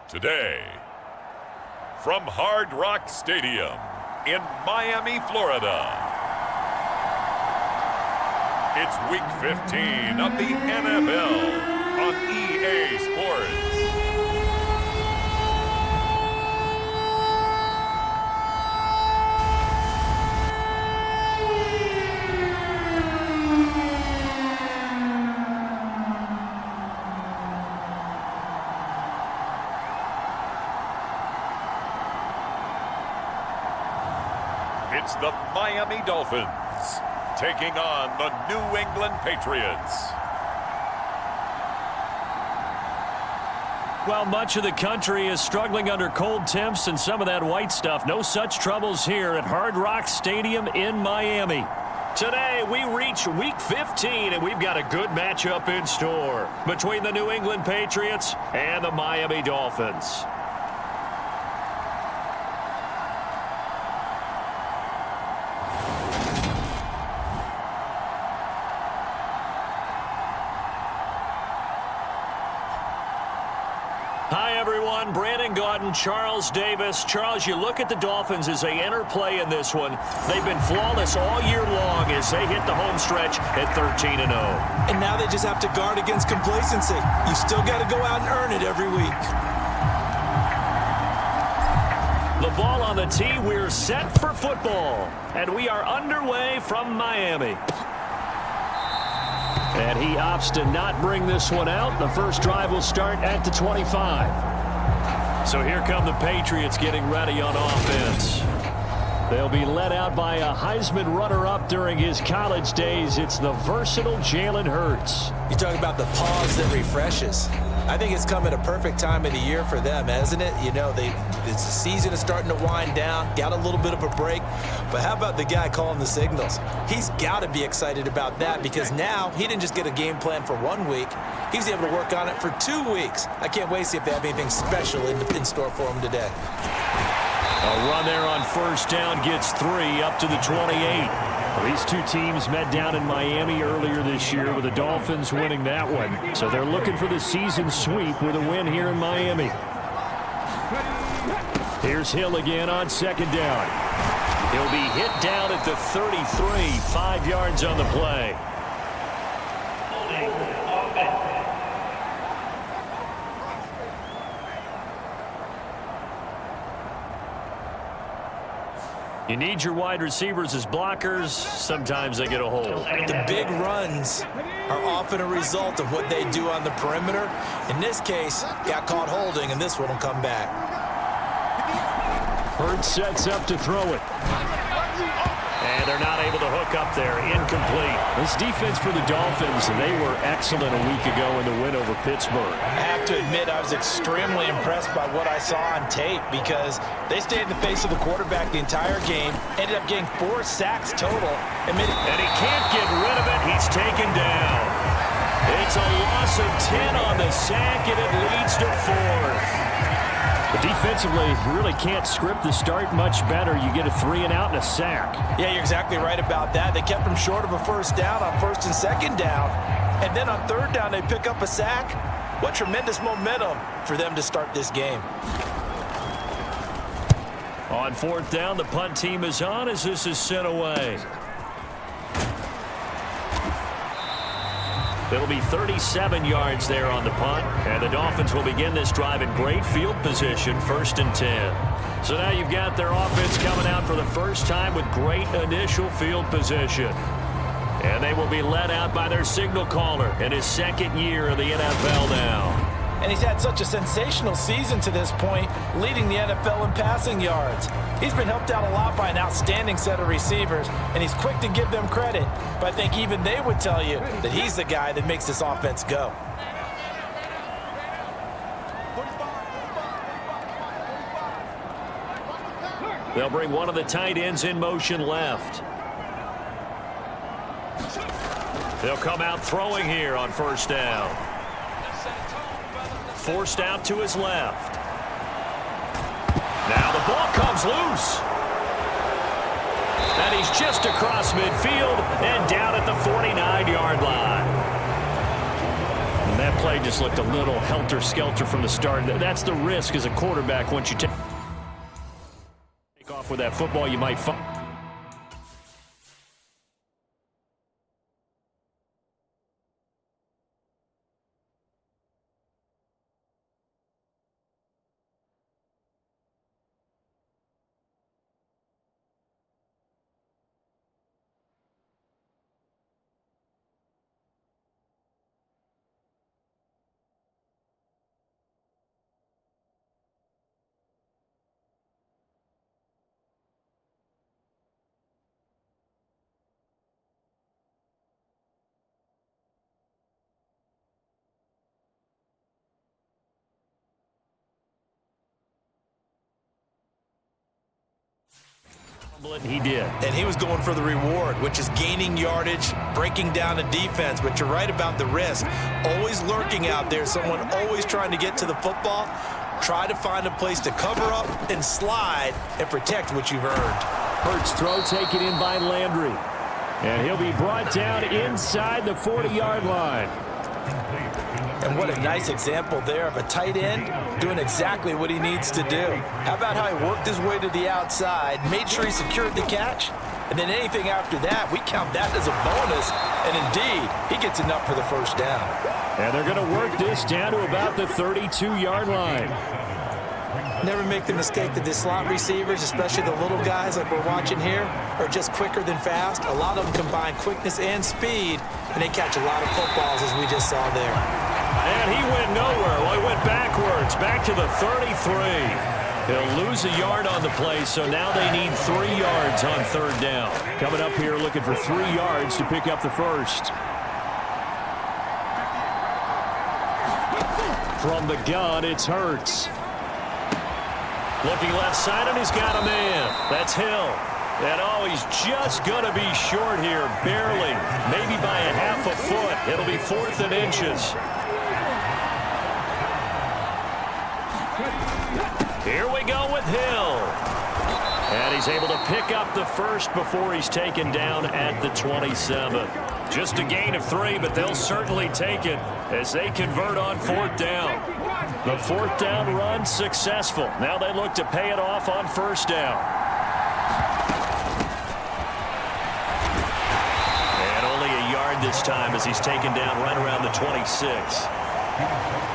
Today, from Hard Rock Stadium in Miami, Florida, it's Week 15 of the NFL on EA Sports. It's the Miami Dolphins taking on the New England Patriots. Well, much of the country is struggling under cold temps and some of that white stuff. No such troubles here at Hard Rock Stadium in Miami. Today, we reach Week 15, and we've got a good matchup in store between the New England Patriots and the Miami Dolphins. Hi, everyone. Brandon Gaudin, Charles Davis. Charles, you look at the Dolphins as they enter play in this one. They've been flawless all year long as they hit the home stretch at 13-0. And now they just have to guard against complacency. You still got to go out and earn it every week. The ball on the tee. We're set for football. And we are underway from Miami. And he opts to not bring this one out. The first drive will start at the 25. So here come the Patriots getting ready on offense. They'll be led out by a Heisman runner-up during his college days. It's the versatile Jalen Hurts. You talk about the pause that refreshes. I think it's come at a perfect time of the year for them, hasn't it? You know, the season is starting to wind down, got a little bit of a break. But how about the guy calling the signals? He's got to be excited about that because now he didn't just get a game plan for 1 week. He's able to work on it for 2 weeks. I can't wait to see if they have anything special in store for him today. A run there on first down gets 3 up to the 28. These two teams met down in Miami earlier this year with the Dolphins winning that one. So they're looking for the season sweep with a win here in Miami. Here's Hill again on second down. He'll be hit down at the 33, 5 yards on the play. You need your wide receivers as blockers. Sometimes they get a hold. The big runs are often a result of what they do on the perimeter. In this case, got caught holding, and this one will come back. Hurts sets up to throw it. And they're not able to hook up there. Incomplete. This defense for the Dolphins, they were excellent a week ago in the win over Pittsburgh. I have to admit I was extremely impressed by what I saw on tape because they stayed in the face of the quarterback the entire game, ended up getting 4 sacks total. And he can't get rid of it. He's taken down. It's a loss of 10 on the sack, and it leads to 4th. But defensively, you really can't script the start much better. You get a 3-and-out and a sack. Yeah, you're exactly right about that. They kept them short of a first down on first and second down. And then on third down, they pick up a sack. What tremendous momentum for them to start this game. On fourth down, the punt team is on as this is sent away. It'll be 37 yards there on the punt, and the Dolphins will begin this drive in great field position, 1st and 10. So now you've got their offense coming out for the first time with great initial field position. And they will be led out by their signal caller in his 2nd year of the NFL now. And he's had such a sensational season to this point, leading the NFL in passing yards. He's been helped out a lot by an outstanding set of receivers, and he's quick to give them credit. But I think even they would tell you that he's the guy that makes this offense go. They'll bring one of the tight ends in motion left. They'll come out throwing here on first down. Forced out to his left. Now the ball comes loose. And he's just across midfield and down at the 49-yard line. And that play they just looked a little helter-skelter from the start. That's the risk as a quarterback. Once you take off with that football, you might find. He did. And he was going for the reward, which is gaining yardage, breaking down a defense. But you're right about the risk. Always lurking out there, someone always trying to get to the football. Try to find a place to cover up and slide and protect what you've earned. Hurts throw taken in by Landry. And he'll be brought down inside the 40-yard line. And what a nice example there of a tight end doing exactly what he needs to do. How about how he worked his way to the outside, made sure he secured the catch, and then anything after that, we count that as a bonus. And indeed, he gets enough for the first down. And they're going to work this down to about the 32-yard line. Never make the mistake that the slot receivers, especially the little guys like we're watching here, are just quicker than fast. A lot of them combine quickness and speed, and they catch a lot of footballs, as we just saw there. And he went nowhere. Well, he went backwards, back to the 33. He'll lose a yard on the play, so now they need 3 yards on third down. Coming up here looking for 3 yards to pick up the first. From the gun, it's Hurts. Looking left side, and he's got a man. That's Hill. And, oh, he's just going to be short here, barely. Maybe by a half a foot. It'll be 4th and inches. Here we go with Hill. And he's able to pick up the first before he's taken down at the 27. Just a gain of 3, but they'll certainly take it as they convert on 4th down. The 4th down run successful. Now they look to pay it off on 1st down. And only a yard this time as he's taken down right around the 26.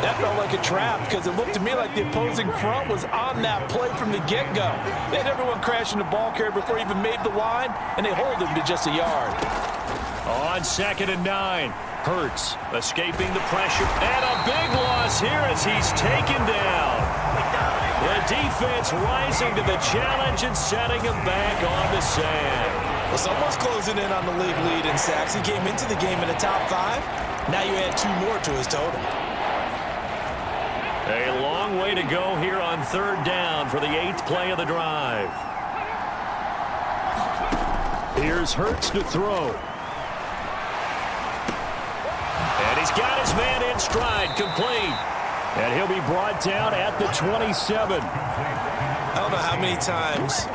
That felt like a trap because it looked to me like the opposing front was on that play from the get-go. They had everyone crashing the ball carrier before he even made the line, and they hold him to just a yard. On 2nd and 9, Hurts escaping the pressure, and a big loss here as he's taken down. The defense rising to the challenge and setting him back on the sand. Well, someone's closing in on the league lead in sacks. He came into the game in the top 5. Now you add 2 more to his total. A long way to go here on 3rd down for the 8th play of the drive. Here's Hurts to throw. And he's got his man in stride, complete. And he'll be brought down at the 27. I don't know how many times,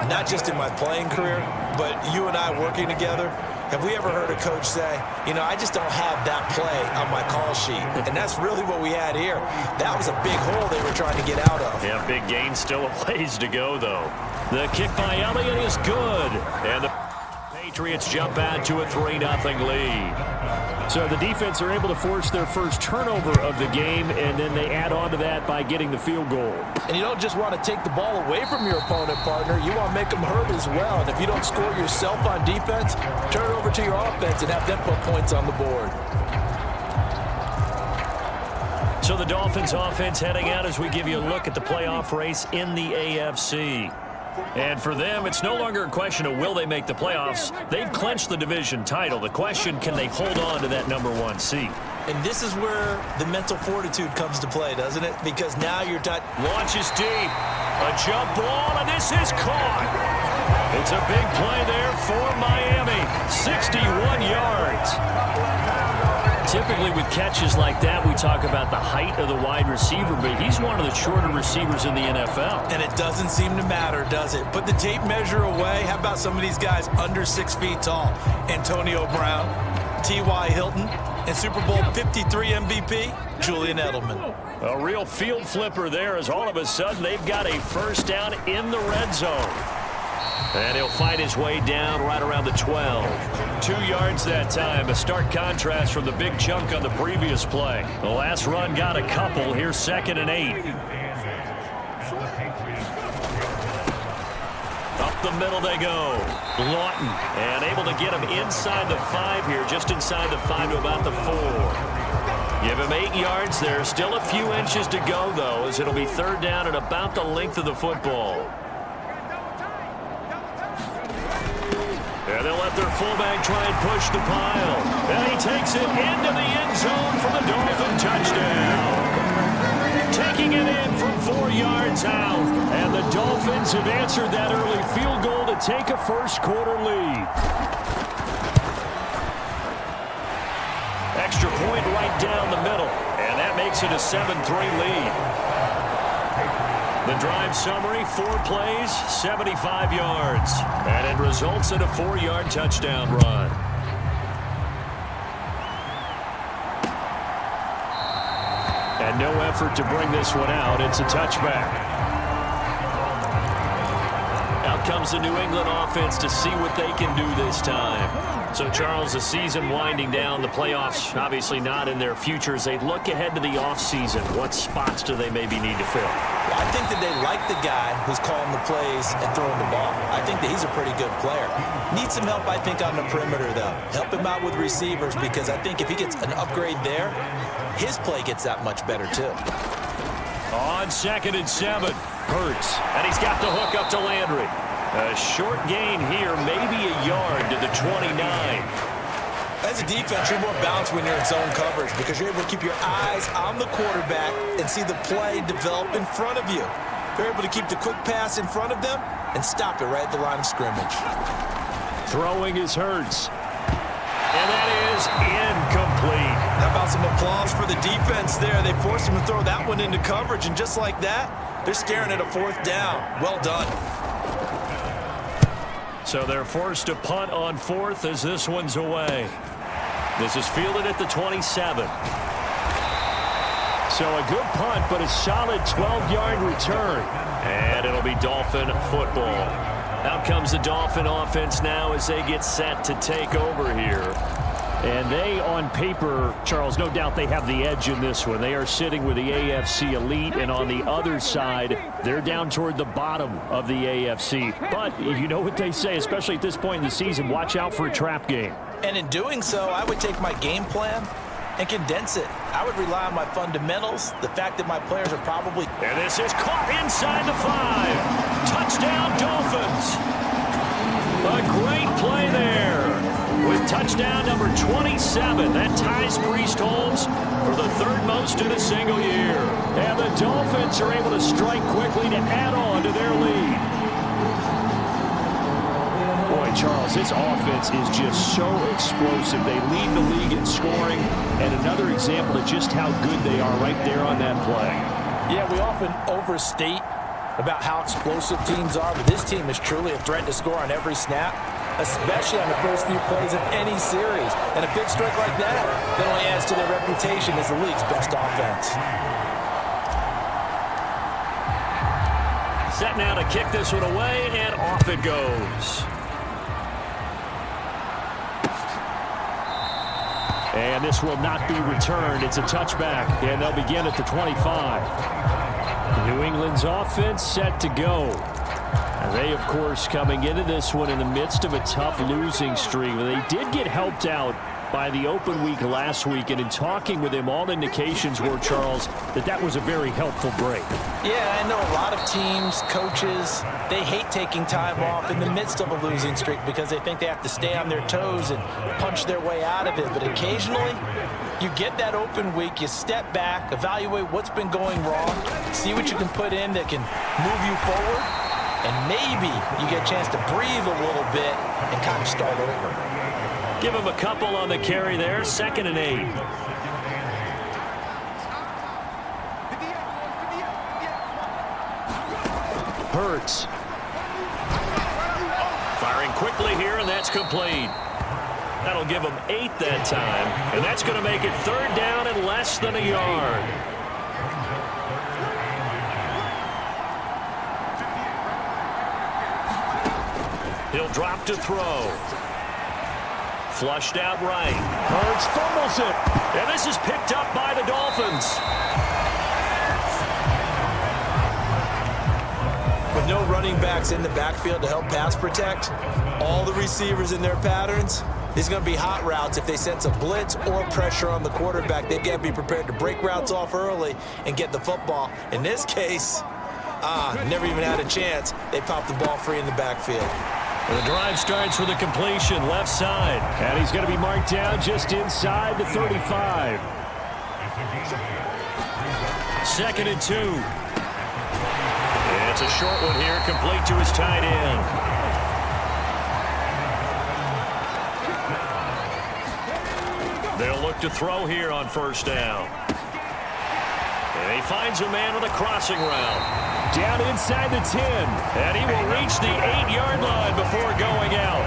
not just in my playing career, but you and I working together, have we ever heard a coach say, you know, I just don't have that play on my call sheet. And that's really what we had here. That was a big hole they were trying to get out of. Yeah, big gain, still a ways to go, though. The kick by Elliott is good. And the Patriots jump out to a 3-0 lead. So the defense are able to force their first turnover of the game, and then they add on to that by getting the field goal. And you don't just want to take the ball away from your opponent, partner. You want to make them hurt as well. And if you don't score yourself on defense, turn it over to your offense and have them put points on the board. So the Dolphins offense heading out as we give you a look at the playoff race in the AFC. And for them, it's no longer a question of will they make the playoffs. They've clinched the division title. The question, can they hold on to that #1 seed? And this is where the mental fortitude comes to play, doesn't it? Because now you're done. Launches deep. A jump ball, and this is caught. It's a big play there for Miami. 61 yards. Typically with catches like that, we talk about the height of the wide receiver, but he's one of the shorter receivers in the NFL. And it doesn't seem to matter, does it? Put the tape measure away. How about some of these guys under 6 feet tall? Antonio Brown, T.Y. Hilton. And Super Bowl 53 MVP, Julian Edelman. A real field flipper there as all of a sudden they've got a first down in the red zone. And he'll fight his way down right around the 12. 2 yards that time. A stark contrast from the big chunk on the previous play. The last run got a couple. Here's 2nd and 8. Up the middle they go. Lawton. And able to get him inside the 5 here. Just inside the 5 to about the 4. Give him 8 yards there. Still a few inches to go, though, as it'll be 3rd down and about the length of the football. And they'll let their fullback try and push the pile. And he takes it into the end zone for the Dolphin touchdown. Taking it in from 4 yards out. And the Dolphins have answered that early field goal to take a first-quarter lead. Extra point right down the middle. And that makes it a 7-3 lead. The drive summary, 4 plays, 75 yards. And it results in a 4-yard touchdown run. And no effort to bring this one out. It's a touchback. Out comes the New England offense to see what they can do this time. So, Charles, the season winding down, the playoffs obviously not in their futures. They look ahead to the offseason. What spots do they maybe need to fill? Well, I think that they like the guy who's calling the plays and throwing the ball. I think that he's a pretty good player. Needs some help, I think, on the perimeter, though. Help him out with receivers, because I think if he gets an upgrade there, his play gets that much better, too. On 2nd and 7, Hurts. And he's got the hook up to Landry. A short gain here, maybe a yard to the 29. As a defense, you're more balanced when you're in zone coverage because you're able to keep your eyes on the quarterback and see the play develop in front of you. You're able to keep the quick pass in front of them and stop it right at the line of scrimmage. Throwing is Hurts. And that is incomplete. How about some applause for the defense there? They forced him to throw that one into coverage, and just like that, they're staring at a 4th down. Well done. So they're forced to punt on 4th as this one's away. This is fielded at the 27. So a good punt, but a solid 12-yard return. And it'll be Dolphin football. Out comes the Dolphin offense now as they get set to take over here. And they, on paper, Charles, no doubt they have the edge in this one. They are sitting with the AFC elite, and on the other side, they're down toward the bottom of the AFC. But you know what they say, especially at this point in the season, watch out for a trap game. And in doing so, I would take my game plan and condense it. I would rely on my fundamentals, the fact that my players are probably... And this is caught inside the 5. Touchdown, Dolphins. A great play there. With touchdown number 27, that ties Priest Holmes for the 3rd most in a single year. And the Dolphins are able to strike quickly to add on to their lead. Boy, Charles, this offense is just so explosive. They lead the league in scoring, and another example of just how good they are right there on that play. Yeah, we often overstate about how explosive teams are, but this team is truly a threat to score on every snap, especially on the first few plays of any series. And a big strike like that only adds to their reputation as the league's best offense. Set now to kick this one away, and off it goes. And this will not be returned. It's a touchback, and they'll begin at the 25. New England's offense set to go. And they, of course, coming into this one in the midst of a tough losing streak. They did get helped out by the open week last week, and in talking with him, all indications were, Charles, that was a very helpful break. Yeah, I know a lot of teams, coaches, they hate taking time off in the midst of a losing streak because they think they have to stay on their toes and punch their way out of it. But occasionally, you get that open week, you step back, evaluate what's been going wrong, see what you can put in that can move you forward, and maybe you get a chance to breathe a little bit and kind of start over. Give him a couple on the carry there, 2nd and 8. Hurts. Firing quickly here, and that's complete. That'll give them 8 that time, and that's going to make it third down and less than a yard. He'll drop to throw. Flushed out right. Hurts fumbles it. And this is picked up by the Dolphins. With no running backs in the backfield to help pass protect, all the receivers in their patterns, these are going to be hot routes. If they sense a blitz or pressure on the quarterback, they've got to be prepared to break routes off early and get the football. In this case, never even had a chance. They popped the ball free in the backfield. The drive starts with a completion left side. And he's going to be marked down just inside the 35. 2nd and 2. It's a short one here, complete to his tight end. They'll look to throw here on first down. And he finds a man with a crossing route. Down inside the 10. And he will reach the 8-yard line before going out.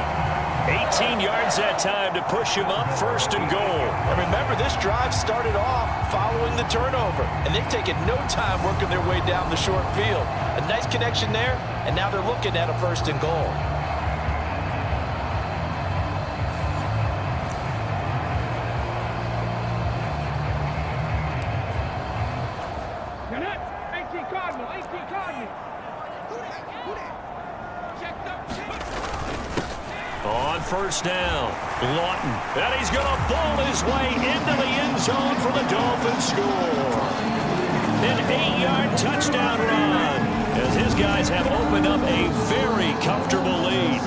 18 yards that time to push him up 1st and goal. And remember, this drive started off following the turnover. And they've taken no time working their way down the short field. A nice connection there, and now they're looking at a 1st and goal. On first down, Lawton. And he's going to ball his way into the end zone for the Dolphins score. An 8-yard touchdown run as his guys have opened up a very comfortable lead.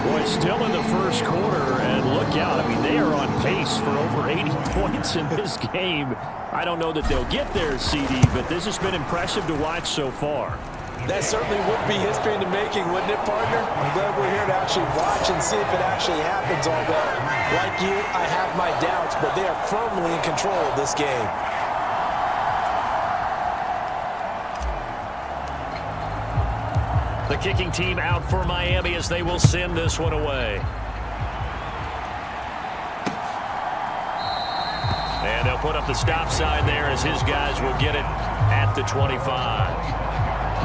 Boy, still in the first quarter, and look out. I mean, they are on pace for over 80 points in this game. I don't know that they'll get there, CD, but this has been impressive to watch so far. That certainly would be history in the making, wouldn't it, partner? I'm glad we're here to actually watch and see if it actually happens, although, like you, I have my doubts, but they are firmly in control of this game. The kicking team out for Miami as they will send this one away. And they'll put up the stop sign there as his guys will get it at the 25.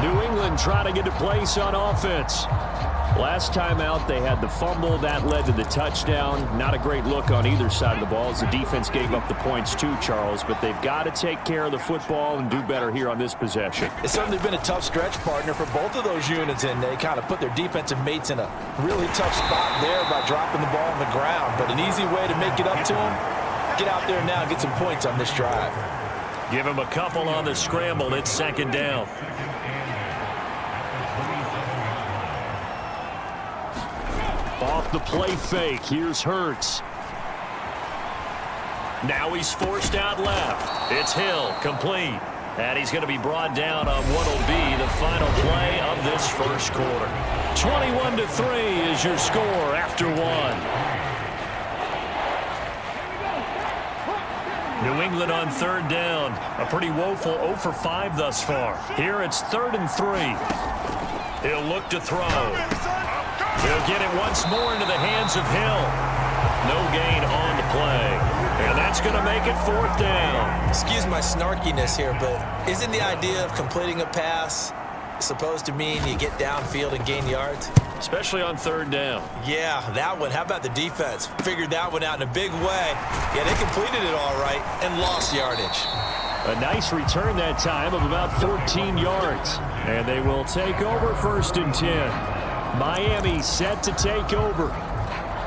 New England trying to get a place on offense. Last time out, they had the fumble. That led to the touchdown. Not a great look on either side of the ball as the defense gave up the points too, Charles. But they've got to take care of the football and do better here on this possession. It's certainly been a tough stretch, partner, for both of those units, and they kind of put their defensive mates in a really tough spot there by dropping the ball on the ground. But an easy way to make it up to them, get out there now and get some points on this drive. Give him a couple on the scramble. It's 2nd down. Off the play fake, here's Hurts. Now he's forced out left. It's Hill, complete. And he's going to be brought down on what will be the final play of this first quarter. 21-3 is your score after 1. New England on 3rd down. A pretty woeful 0 for 5 thus far. Here it's 3rd and 3. He'll look to throw. He'll get it once more into the hands of Hill. No gain on the play. And that's going to make it 4th down. Excuse my snarkiness here, but isn't the idea of completing a pass supposed to mean you get downfield and gain yards? Especially on 3rd down. Yeah, that one. How about the defense? Figured that one out in a big way. Yeah, they completed it all right and lost yardage. A nice return that time of about 14 yards. And they will take over 1st and 10. Miami set to take over.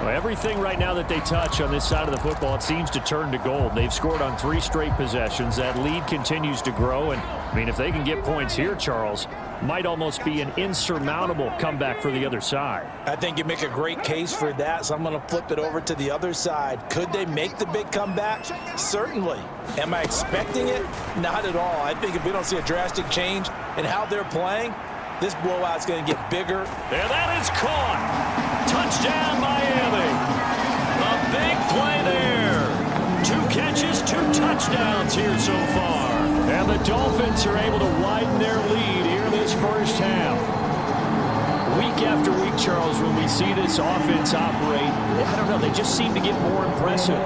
Well, everything right now that they touch on this side of the football, it seems to turn to gold. They've scored on 3 straight possessions. That lead continues to grow. And, I mean, if they can get points here, Charles, might almost be an insurmountable comeback for the other side. I think you make a great case for that, so I'm going to flip it over to the other side. Could they make the big comeback? Certainly. Am I expecting it? Not at all. I think if we don't see a drastic change in how they're playing, this blowout's going to get bigger. And that is caught. Touchdown, Miami. A big play there. 2 catches, 2 touchdowns here so far. And the Dolphins are able to widen their lead here this first half. week after week, Charles, when we see this offense operate, I don't know, they just seem to get more impressive.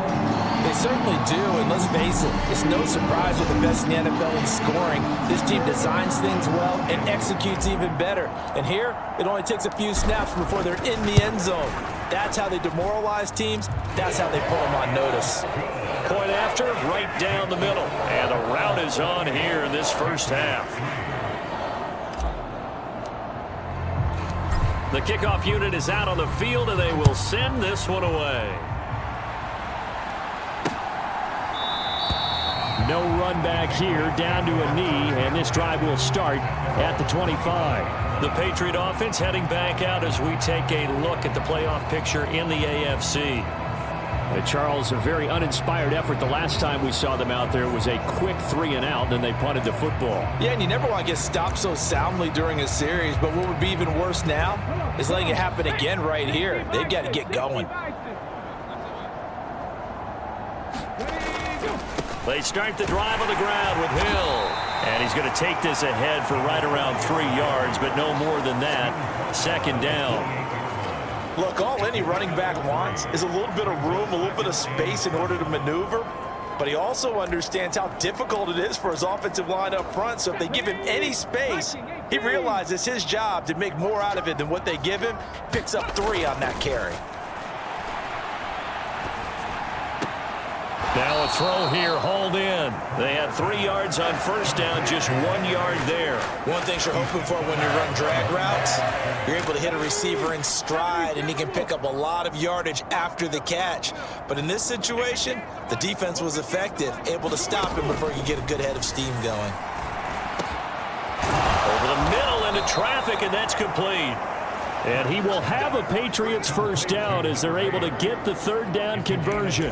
They certainly do, and let's face it, it's no surprise they're the best in the NFL in scoring. This team designs things well and executes even better. And here, it only takes a few snaps before they're in the end zone. That's how they demoralize teams. That's how they put them on notice. Point after, right down the middle. And the route is on here in this first half. The kickoff unit is out on the field, and they will send this one away. No run back here, down to a knee, and this drive will start at the 25. The Patriot offense heading back out as we take a look at the playoff picture in the AFC. Charles, a very uninspired effort. The last time we saw them out there was a quick 3-and-out, and then they punted the football. Yeah, and you never want to get stopped so soundly during a series, but what would be even worse now is letting it happen again right here. They've got to get going. They start the drive on the ground with Hill. And he's going to take this ahead for right around 3 yards, but no more than that. Second down. Look, all any running back wants is a little bit of room, a little bit of space in order to maneuver. But he also understands how difficult it is for his offensive line up front. So if they give him any space, he realizes it's his job to make more out of it than what they give him. Picks up 3 on that carry. Now a throw here, hauled in. They had 3 yards on first down, just 1 yard there. One thing you're hoping for when you run drag routes, you're able to hit a receiver in stride, and he can pick up a lot of yardage after the catch. But in this situation, the defense was effective, able to stop him before you get a good head of steam going. Over the middle into traffic, and that's complete. And he will have a Patriots first down as they're able to get the third down conversion.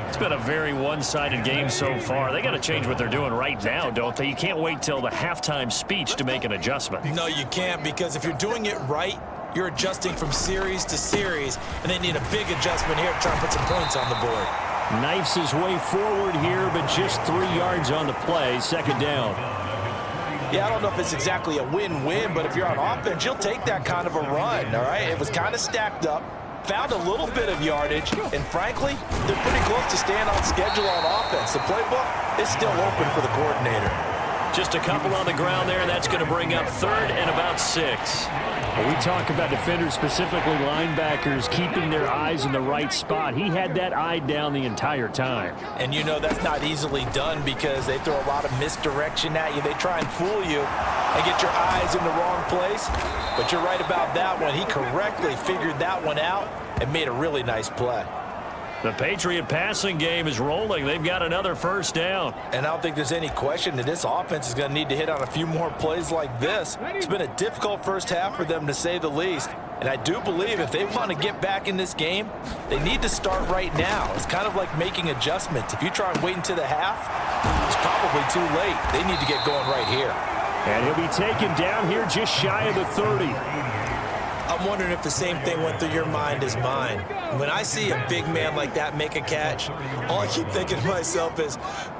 It's been a very one-sided game so far. They got to change what they're doing right now, don't they? You can't wait till the halftime speech to make an adjustment. No, you can't, because if you're doing it right, you're adjusting from series to series, and they need a big adjustment here to try and put some points on the board. Knifes his way forward here, but just 3 yards on the play. Second down. Yeah, I don't know if it's exactly a win-win, but if you're on offense, you'll take that kind of a run, all right? It was kind of stacked up. Found a little bit of yardage, and frankly, they're pretty close to staying on schedule on offense. The playbook is still open for the coordinator. Just a couple on the ground there, and that's going to bring up third and about 6. We talk about defenders, specifically linebackers, keeping their eyes in the right spot. He had that eye down the entire time. And you know that's not easily done because they throw a lot of misdirection at you. They try and fool you and get your eyes in the wrong place. But you're right about that one. He correctly figured that one out and made a really nice play. The Patriot passing game is rolling. They've got another first down. And I don't think there's any question that this offense is going to need to hit on a few more plays like this. It's been a difficult first half for them, to say the least. And I do believe if they want to get back in this game, they need to start right now. It's kind of like making adjustments. If you try and wait until the half, it's probably too late. They need to get going right here. And he'll be taken down here just shy of the 30. I'm wondering if the same thing went through your mind as mine. When I see a big man like that make a catch, all I keep thinking to myself is,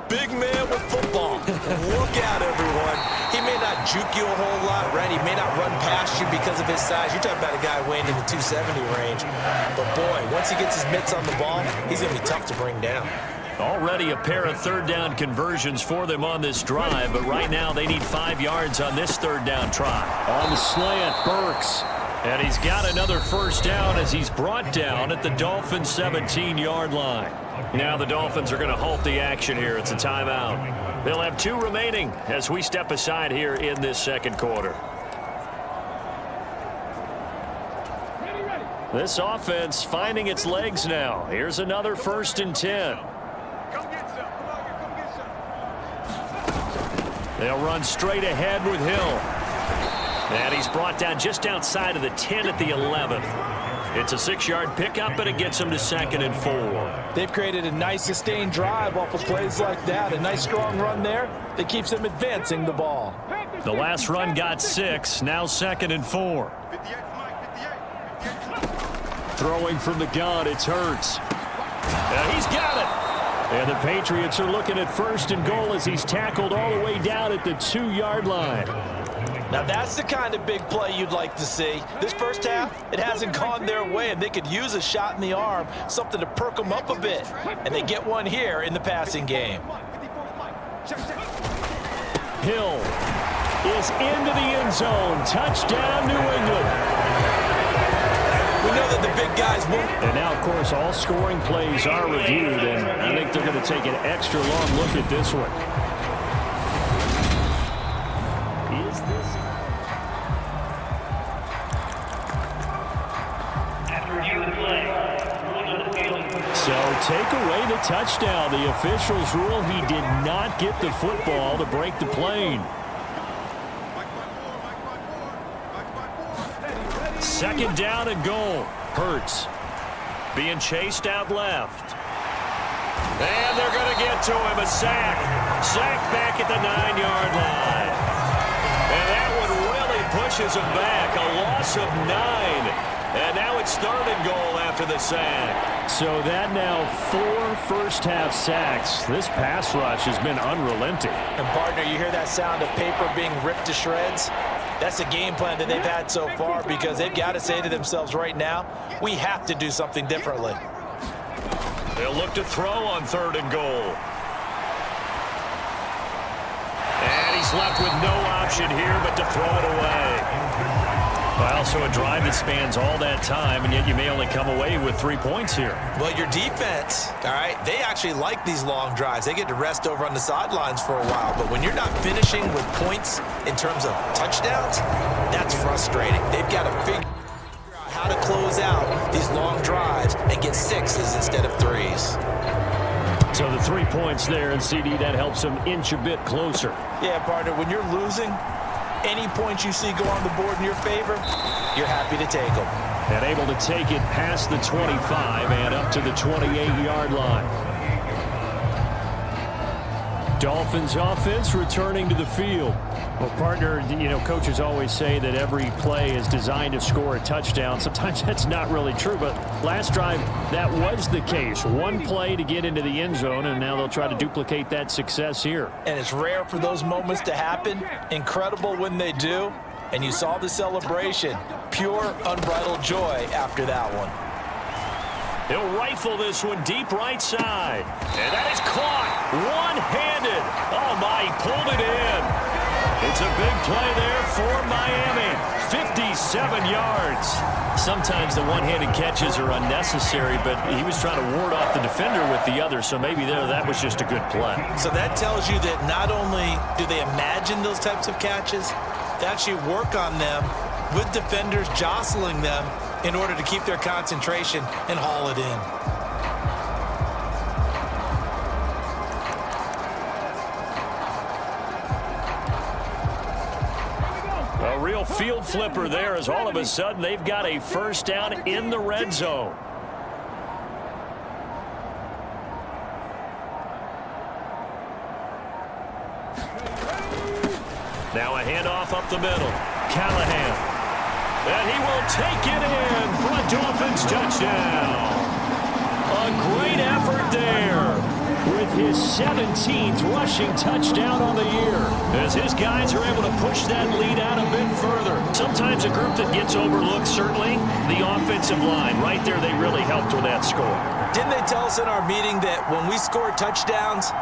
big man with football. Look out, everyone. He may not juke you a whole lot, right? He may not run past you because of his size. You're talking about a guy weighing in the 270 range. But, boy, once he gets his mitts on the ball, he's going to be tough to bring down. Already a pair of third down conversions for them on this drive, but right now they need 5 yards on this third down try. On the slant, Burks. And he's got another first down as he's brought down at the Dolphins' 17-yard line. Now the Dolphins are going to halt the action here. It's a timeout. They'll have 2 remaining as we step aside here in this second quarter. This offense finding its legs now. Here's another 1st and 10. They'll run straight ahead with Hill. And he's brought down just outside of the 10 at the 11. It's a 6-yard pickup, and it gets him to 2nd and 4. They've created a nice sustained drive off of plays like that. A nice strong run there that keeps them advancing the ball. The last run got 6, now 2nd and 4. Throwing from the gun, it's Hurts. He's got it. And the Patriots are looking at 1st and goal as he's tackled all the way down at the 2-yard line. Now that's the kind of big play you'd like to see. This first half, it hasn't gone their way, and they could use a shot in the arm, something to perk them up a bit. And they get one here in the passing game. Hill is into the end zone. Touchdown, New England. We know that the big guys won't. And now, of course, all scoring plays are reviewed, and I think they're going to take an extra long look at this one. Is this... So take away the touchdown. The officials rule he did not get the football to break the plane. Second down and goal. Hurts being chased out left. And they're going to get to him. A sack. Sack back at the 9-yard line. And that one really pushes him back. A loss of 9. And now it's third and goal after the sack. So that now 4 first-half sacks. This pass rush has been unrelenting. And, partner, you hear that sound of paper being ripped to shreds? That's the game plan that they've had so far, because they've got to say to themselves right now, we have to do something differently. They'll look to throw on third and goal. And he's left with no option here but to throw it away. Well, so a drive that spans all that time, and yet you may only come away with 3 points here. Well, your defense, all right, they actually like these long drives. They get to rest over on the sidelines for a while. But when you're not finishing with points in terms of touchdowns, that's frustrating. They've got to figure out how to close out these long drives and get 6s instead of 3s. So the 3 points there, and CD, that helps them inch a bit closer. Yeah, partner, when you're losing, any points you see go on the board in your favor, you're happy to take them. And able to take it past the 25 and up to the 28-yard line. Dolphins offense returning to the field. Well, partner, you know, coaches always say that every play is designed to score a touchdown. Sometimes that's not really true, but last drive, that was the case. One play to get into the end zone, and now they'll try to duplicate that success here. And it's rare for those moments to happen. Incredible when they do. And you saw the celebration. Pure, unbridled joy after that one. He'll rifle this one deep right side. And that is caught one-handed. Oh, my, he pulled it in. It's a big play there for Miami. 57 yards. Sometimes the one-handed catches are unnecessary, but he was trying to ward off the defender with the other, so maybe that was just a good play. So that tells you that not only do they imagine those types of catches, they actually work on them with defenders jostling them in order to keep their concentration and haul it in. A real field flipper there, as all of a sudden they've got a first down in the red zone. Now a handoff up the middle. Callahan. And he will take it in for a Dolphins touchdown. A great effort there with his 17th rushing touchdown on the year, as his guys are able to push that lead out a bit further. Sometimes a group that gets overlooked, certainly the offensive line. Right there, they really helped with that score. Didn't they tell us in our meeting that when we score touchdowns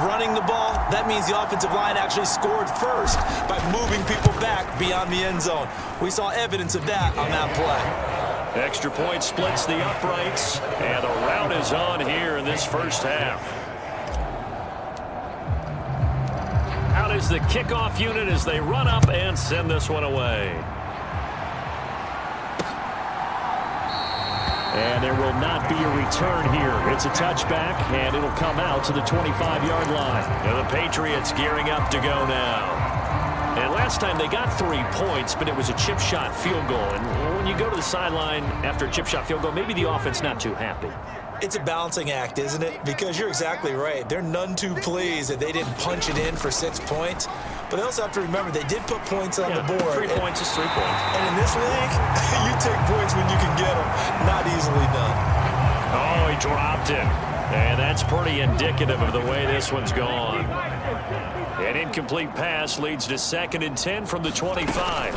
running the ball, that means the offensive line actually scored first by moving people back beyond the end zone? We saw evidence of that on that play. Extra point splits the uprights, and the rout is on here in this first half. Out is the kickoff unit as they run up and send this one away. And there will not be a return here. It's a touchback, and it'll come out to the 25-yard line. And the Patriots gearing up to go now. And last time they got 3 points, but it was a chip shot field goal. And when you go to the sideline after a chip shot field goal, maybe the offense not too happy. It's a balancing act, isn't it? Because you're exactly right. They're none too pleased that they didn't punch it in for 6 points. But they also have to remember they did put points on the board. 3 points is 3 points. And in this league, you take points when you can get them. Not easily done. Oh, he dropped it. And that's pretty indicative of the way this one's gone. An incomplete pass leads to 2nd and 10 from the 25.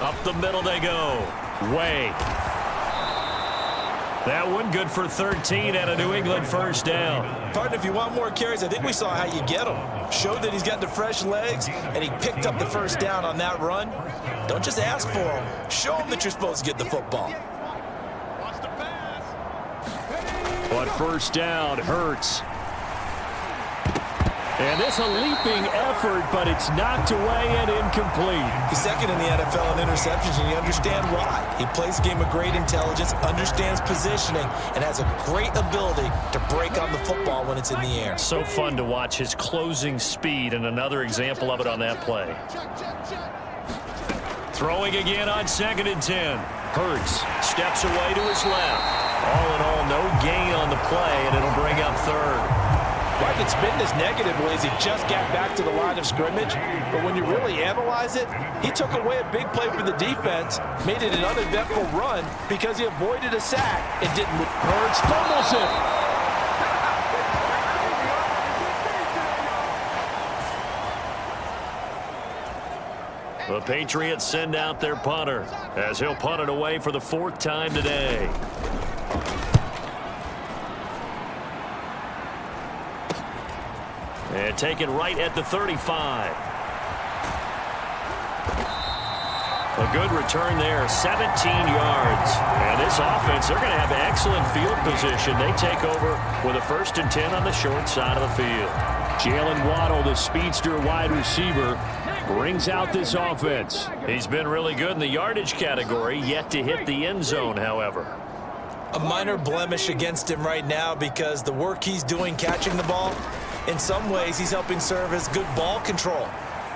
Up the middle they go. Way. That one good for 13 and a New England first down. Partner, if you want more carries, I think we saw how you get them. Showed that he's got the fresh legs, and he picked up the first down on that run. Don't just ask for him. Show him that you're supposed to get the football. But first down hurts. And this a leaping effort, but it's knocked away and incomplete. He's second in the NFL in interceptions, and you understand why. He plays a game of great intelligence, understands positioning, and has a great ability to break on the football when it's in the air. So fun to watch his closing speed, and another example of it on that play. Throwing again on 2nd and 10. Hurts steps away to his left. All in all, no gain on the play, and it'll bring up 3rd. Like it's been this negative ways he just got back to the line of scrimmage, but when you really analyze it, he took away a big play for the defense, made it an uneventful run because he avoided a sack and didn't. Hurts fumbles it. The Patriots send out their punter as he'll punt it away for the 4th time today. And taken right at the 35. A good return there, 17 yards. And this offense, they're going to have excellent field position. They take over with a 1st and 10 on the short side of the field. Jalen Waddle, the speedster wide receiver, brings out this offense. He's been really good in the yardage category, yet to hit the end zone, however. A minor blemish against him right now because the work he's doing catching the ball, in some ways he's helping serve as good ball control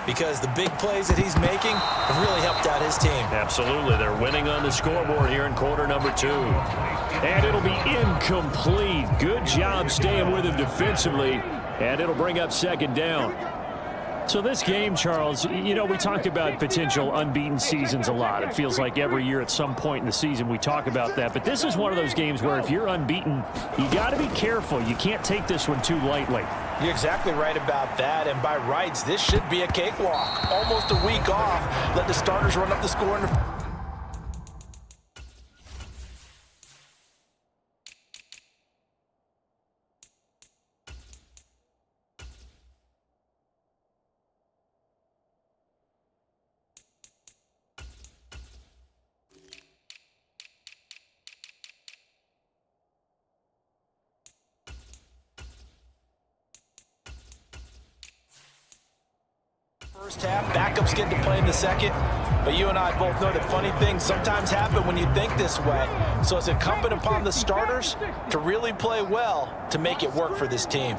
because the big plays that he's making have really helped out his team. Absolutely. They're winning on the scoreboard here in quarter number 2. And it'll be incomplete. Good job staying with him defensively, and it'll bring up 2nd down. So this game, Charles, you know, we talk about potential unbeaten seasons a lot. It feels like every year at some point in the season we talk about that. But this is one of those games where if you're unbeaten, you got to be careful. You can't take this one too lightly. You're exactly right about that, and by rights, this should be a cakewalk. Almost a week off. Let the starters run up the score in the first half. Backups get to play in the second. But you and I both know that funny things sometimes happen when you think this way. So it's incumbent upon the starters to really play well to make it work for this team.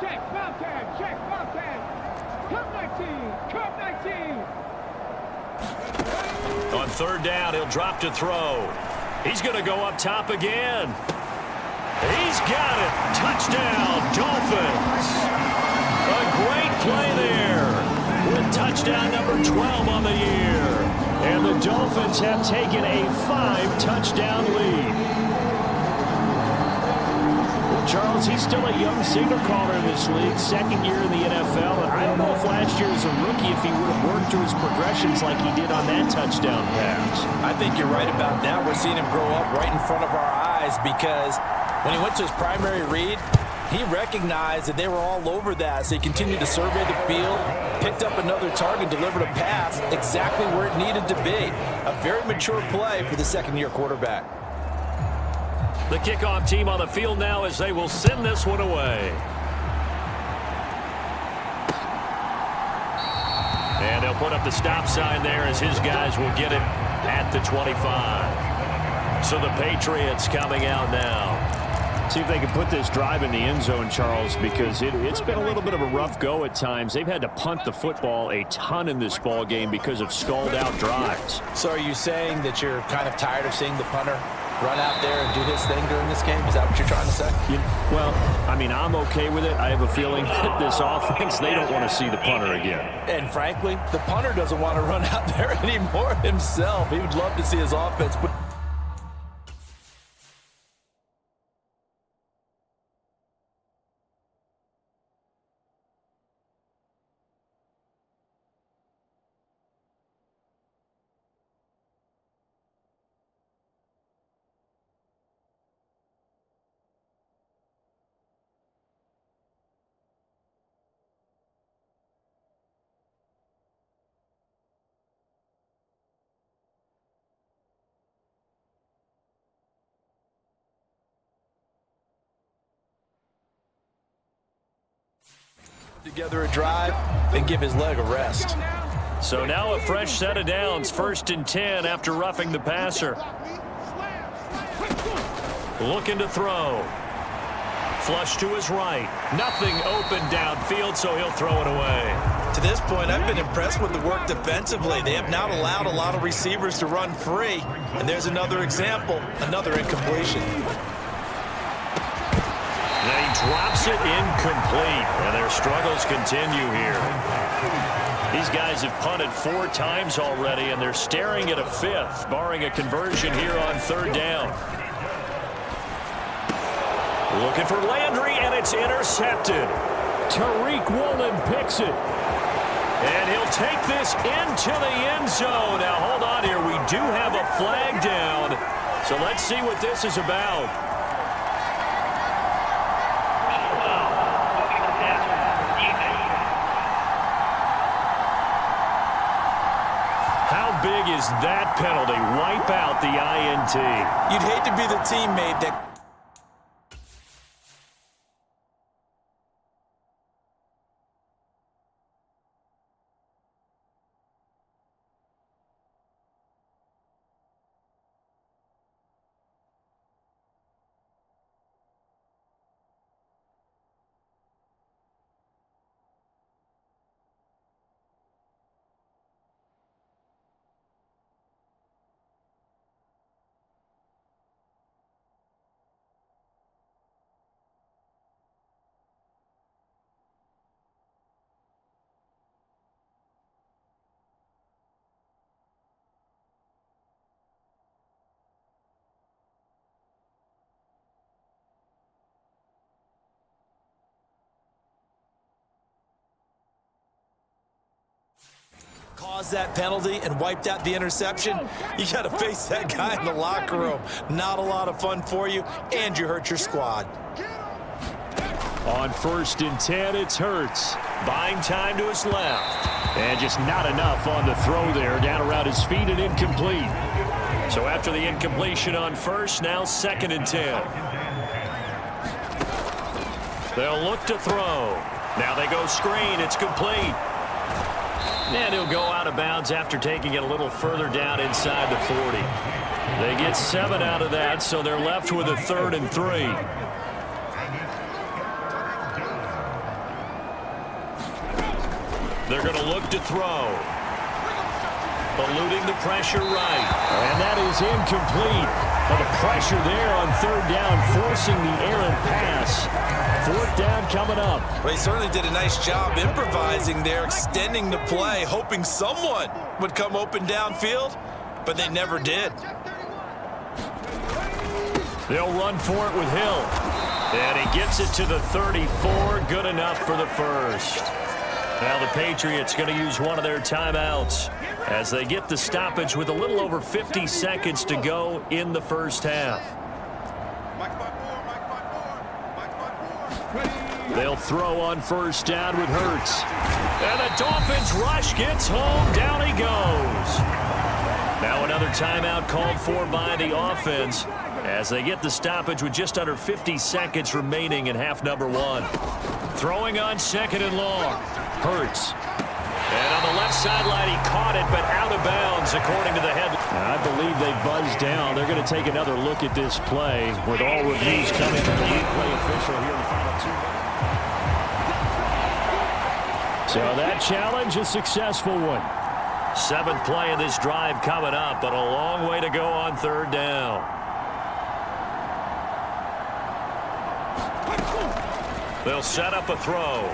Check, Bobcat, check, Bobcat. Come 19. On 3rd down, he'll drop to throw. He's going to go up top again. He's got it. Touchdown, Dolphins. A great play there with touchdown number 12 on the year. And the Dolphins have taken a 5-touchdown lead. Well, Charles, he's still a young signal caller in this league, 2nd year in the NFL. And I don't know if last year as a rookie if he would have worked through his progressions like he did on that touchdown pass. I think you're right about that. We're seeing him grow up right in front of our eyes because when he went to his primary read, he recognized that they were all over that, so he continued to survey the field, picked up another target, delivered a pass exactly where it needed to be. A very mature play for the 2nd-year quarterback. The kickoff team on the field now as they will send this one away. And they'll put up the stop sign there as his guys will get it at the 25. So the Patriots coming out now. See if they can put this drive in the end zone, Charles, because it's been a little bit of a rough go at times. They've had to punt the football a ton in this ball game because of stalled-out drives. So are you saying that you're kind of tired of seeing the punter run out there and do his thing during this game? Is that what you're trying to say? Well, I mean, I'm okay with it. I have a feeling that this offense, they don't want to see the punter again. And frankly, the punter doesn't want to run out there anymore himself. He would love to see his offense put Together a drive and give his leg a rest. So now a fresh set of downs, 1st and 10 after roughing the passer. Looking to throw. Flush to his right. Nothing open downfield, so he'll throw it away. To this point, I've been impressed with the work defensively. They have not allowed a lot of receivers to run free. And there's another example, another incompletion. Then he drops it incomplete, and their struggles continue here. These guys have punted 4 times already, and they're staring at a 5th, barring a conversion here on 3rd down. Looking for Landry, and it's intercepted. Tariq Woolen picks it. And he'll take this into the end zone. Now, hold on here. We do have a flag down, so let's see what this is about. How big is that penalty? Wipe out the INT. You'd hate to be the teammate that... caused that penalty and wiped out the interception, you got to face that guy in the locker room. Not a lot of fun for you, and you hurt your squad. On 1st and 10, it's Hurts. Buying time to his left. And just not enough on the throw there. Down around his feet and incomplete. So after the incompletion on 1st, now 2nd and 10. They'll look to throw. Now they go screen. It's complete. And he'll go out of bounds after taking it a little further down inside the 40. They get 7 out of that, so they're left with a 3rd and 3. They're going to look to throw. Eluding the pressure right. And that is incomplete. But the pressure there on 3rd down, forcing the errant pass. 4th down coming up. Well, he certainly did a nice job improvising there, extending the play, hoping someone would come open downfield, but they never did. They'll run for it with Hill. And he gets it to the 34. Good enough for the 1st. Now the Patriots going to use one of their timeouts as they get the stoppage with a little over 50 seconds to go in the 1st half. They'll throw on 1st down with Hurts. And the Dolphins rush gets home. Down he goes. Now another timeout called for by the offense as they get the stoppage with just under 50 seconds remaining in half number 1. Throwing on 2nd and long. Hurts. And on the left sideline, he caught it, but out of bounds, according to the head. I believe they buzzed down. They're going to take another look at this play with all reviews coming from the replay official here in the final 2 minutes. So that challenge, a successful one. 7th play of this drive coming up, but a long way to go on 3rd down. They'll set up a throw.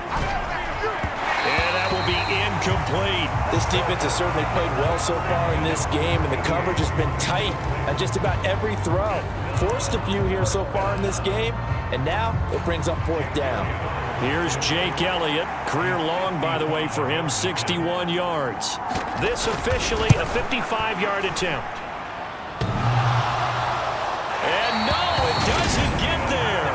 And that will be incomplete. This defense has certainly played well so far in this game, and the coverage has been tight on just about every throw. Forced a few here so far in this game, and now it brings up 4th down. Here's Jake Elliott. Career long, by the way, for him, 61 yards. This officially a 55-yard attempt. And no, it doesn't get there.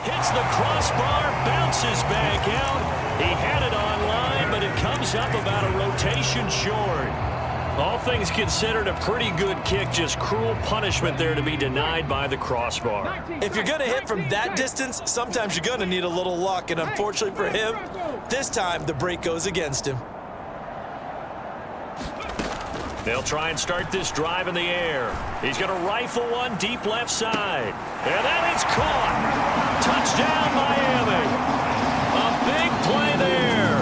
Hits the crossbar, bounces back out. He had it on line, but it comes up about a rotation short. All things considered, a pretty good kick. Just cruel punishment there to be denied by the crossbar. If you're going to hit from that distance, sometimes you're going to need a little luck. And unfortunately for him, this time the break goes against him. They'll try and start this drive in the air. He's going to rifle one deep left side. And that is caught. Touchdown, Miami. A big play there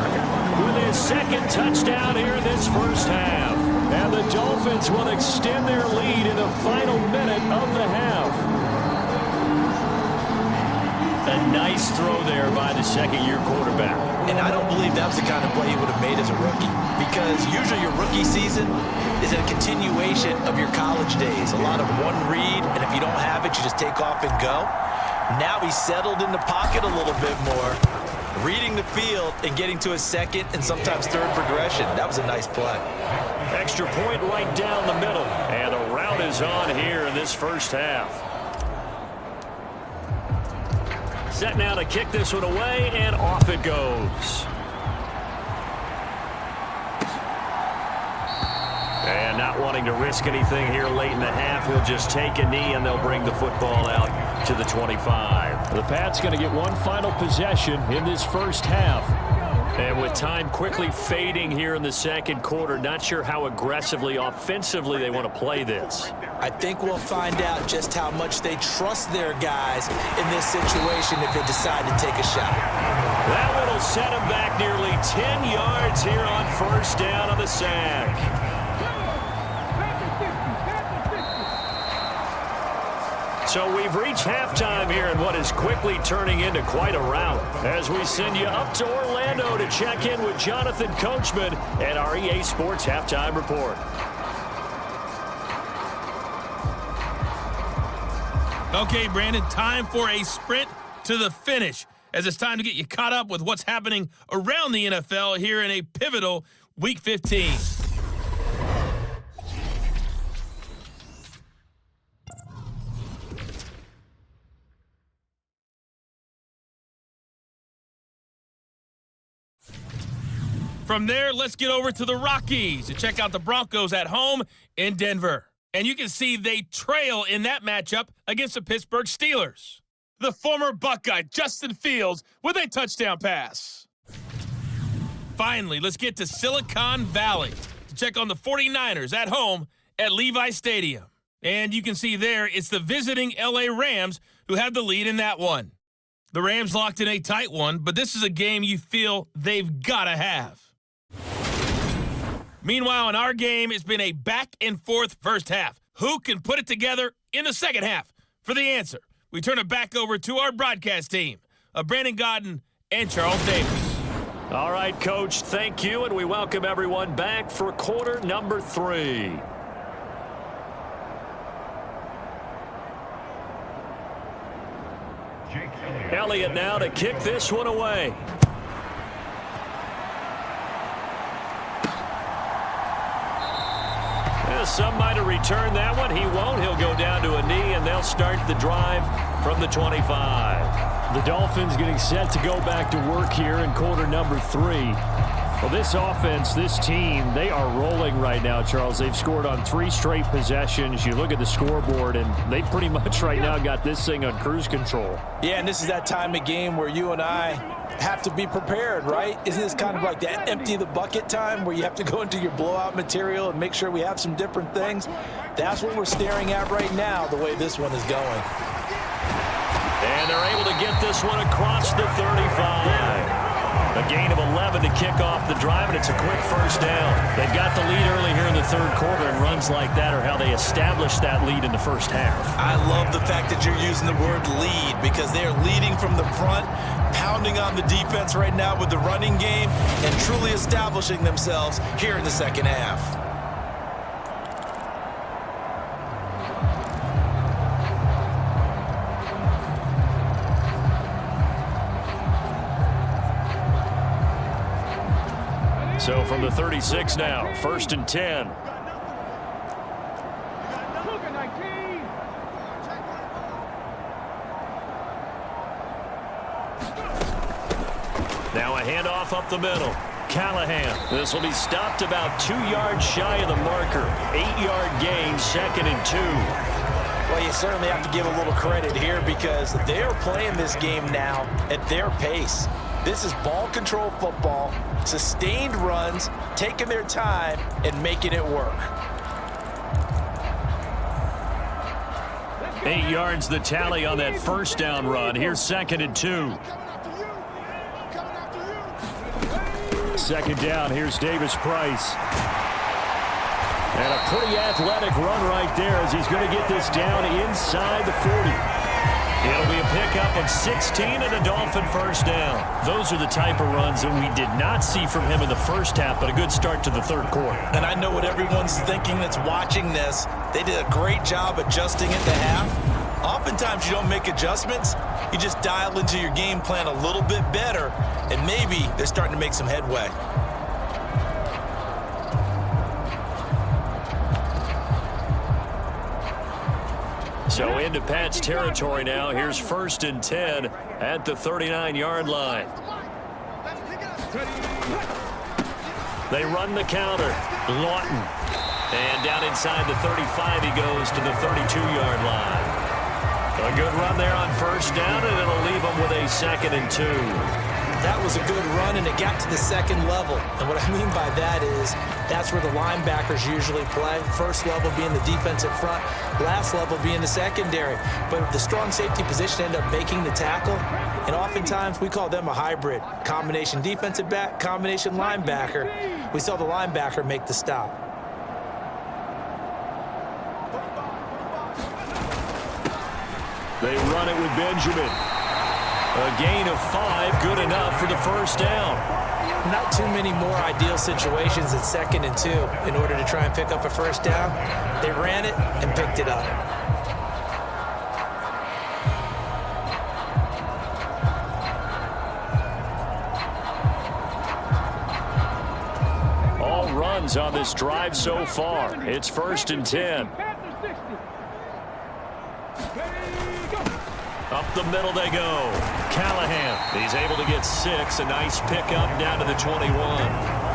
with his second touchdown here in this first half. And the Dolphins will extend their lead in the final minute of the half. A nice throw there by the second-year quarterback. And I don't believe that was the kind of play he would have made as a rookie, because usually your rookie season is a continuation of your college days. A lot of one read, and if you don't have it, you just take off and go. Now he's settled in the pocket a little bit more, reading the field and getting to his second and sometimes third progression. That was a nice play. Extra point right down the middle. And the route is on here in this first half. Set now to kick this one away, and off it goes. And not wanting to risk anything here late in the half, he'll just take a knee, and they'll bring the football out to the 25. The Pats going to get one final possession in this first half. And with time quickly fading here in the second quarter, not sure how aggressively, offensively they want to play this. I think we'll find out just how much they trust their guys in this situation if they decide to take a shot. That one will set them back nearly 10 yards here on first down on the sack. So we've reached halftime here in what is quickly turning into quite a rout, as we send you up to Orlando to check in with Jonathan Coachman and our EA Sports Halftime Report. Okay, Brandon, time for a sprint to the finish, as it's time to get you caught up with what's happening around the NFL here in a pivotal Week 15. From there, let's get over to the Rockies to check out the Broncos at home in Denver. And you can see they trail in that matchup against the Pittsburgh Steelers. The former Buckeye, Justin Fields, with a touchdown pass. Finally, let's get to Silicon Valley to check on the 49ers at home at Levi Stadium. And you can see there, it's the visiting LA Rams who have the lead in that one. The Rams locked in a tight one, but this is a game you feel they've got to have. Meanwhile, in our game, it's been a back-and-forth first half. Who can put it together in the second half? For the answer, we turn it back over to our broadcast team of Brandon Godden and Charles Davis. All right, Coach, thank you, and we welcome everyone back for quarter number 3. Elliott now to kick this one away. Some might have returned that one. He won't. He'll go down to a knee, and they'll start the drive from the 25. The Dolphins getting set to go back to work here in quarter number 3. Well, this offense, this team, they are rolling right now, Charles. They've scored on 3 straight possessions. You look at the scoreboard, and they pretty much right now got this thing on cruise control. Yeah, and this is that time of game where you and I have to be prepared, right? Isn't this kind of like that empty the bucket time where you have to go into your blowout material and make sure we have some different things? That's what we're staring at right now, the way this one is going. And they're able to get this one across the 35. A gain of 11 to kick off the drive, and it's a quick first down. They've got the lead early here in the third quarter, and runs like that are how they establish that lead in the first half. I love the fact that you're using the word lead, because they're leading from the front, pounding on the defense right now with the running game, and truly establishing themselves here in the second half. So from the 36 now, 1st and 10. Now a handoff up the middle. Callahan. This will be stopped about 2 yards shy of the marker. 8-yard gain, 2nd and 2. Well, you certainly have to give a little credit here because they're playing this game now at their pace. This is ball control football, sustained runs, taking their time and making it work. 8 yards the tally on that first down run. Here's 2nd and 2. 2nd down, here's Davis Price. And a pretty athletic run right there as he's going to get this down inside the 40. It'll be a pickup of 16 and a Dolphin first down. Those are the type of runs that we did not see from him in the first half, but a good start to the third quarter. And I know what everyone's thinking that's watching this. They did a great job adjusting at the half. Oftentimes you don't make adjustments. You just dial into your game plan a little bit better, and maybe they're starting to make some headway. So into Pat's territory now. Here's 1st and 10 at the 39-yard line. They run the counter. Lawton. And down inside the 35 he goes to the 32-yard line. A good run there on 1st down, and it'll leave him with a 2nd and 2. That was a good run, and it got to the 2nd level. And what I mean by that is that's where the linebackers usually play. First level being the defensive front, last level being the secondary. But the strong safety position ended up making the tackle, and oftentimes we call them a hybrid. Combination defensive back, combination linebacker. We saw the linebacker make the stop. They run it with Benjamin. A gain of 5, good enough for the first down. Not too many more ideal situations at 2nd and 2 in order to try and pick up a first down. They ran it and picked it up. All runs on this drive so far. It's 1st and 10. Up the middle they go. Callahan. He's able to get 6. A nice pickup down to the 21.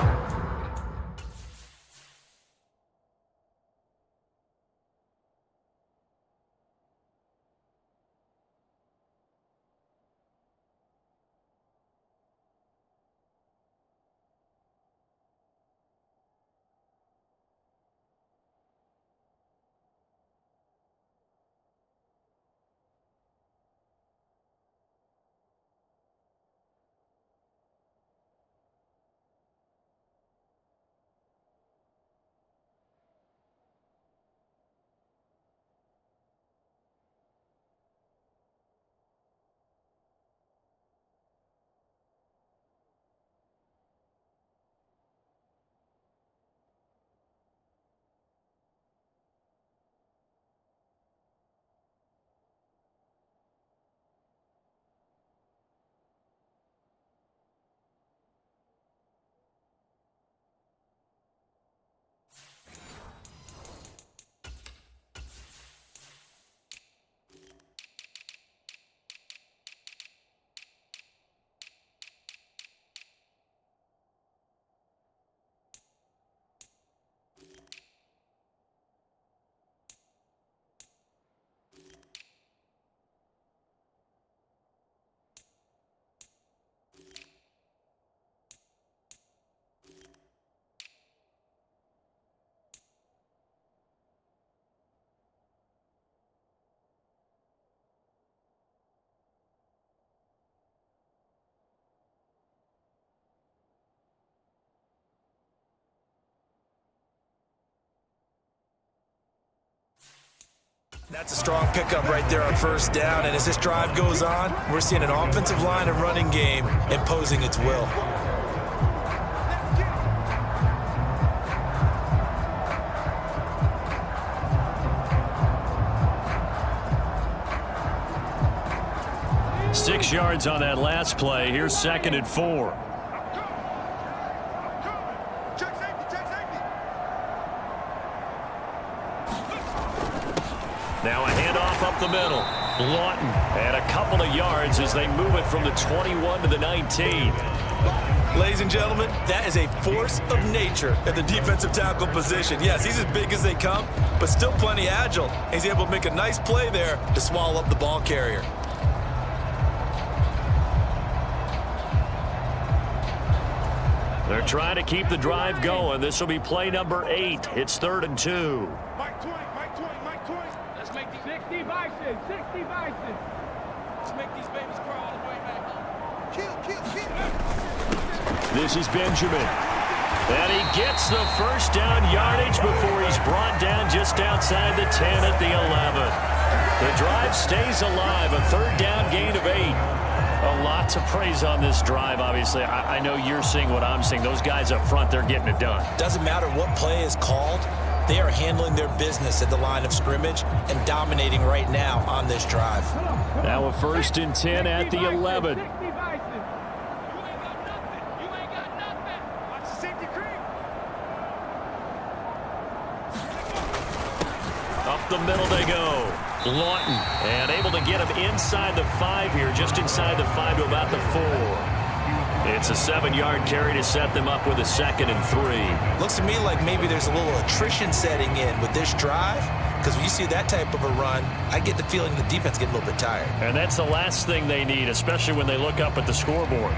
That's a strong pickup right there on 1st down, and as this drive goes on, we're seeing an offensive line and running game imposing its will. Six yards on that last play. Here's 2nd and 4. Now a handoff up the middle. Lawton, and a couple of yards as they move it from the 21 to the 19. Ladies and gentlemen, that is a force of nature at the defensive tackle position. Yes, he's as big as they come, but still plenty agile. He's able to make a nice play there to swallow up the ball carrier. They're trying to keep the drive going. This will be play number 8. It's 3rd and 2. Mike 20. Let's make these 60 Bison. Let's make these babies crawl all the way back. Kill. This is Benjamin. And he gets the first down yardage before he's brought down just outside the 10 at the 11. The drive stays alive. A 3rd down gain of 8. A lot to praise on this drive, obviously. I know you're seeing what I'm seeing. Those guys up front, they're getting it done. Doesn't matter what play is called. They are handling their business at the line of scrimmage and dominating right now on this drive. Now a 1st and 10 at the 11. Up the middle they go. Lawton, and able to get him inside the 5 here, just inside the 5 to about the 4. It's a 7-yard carry to set them up with a 2nd and 3. Looks to me like maybe there's a little attrition setting in with this drive, because when you see that type of a run, I get the feeling the defense getting a little bit tired. And that's the last thing they need, especially when they look up at the scoreboard.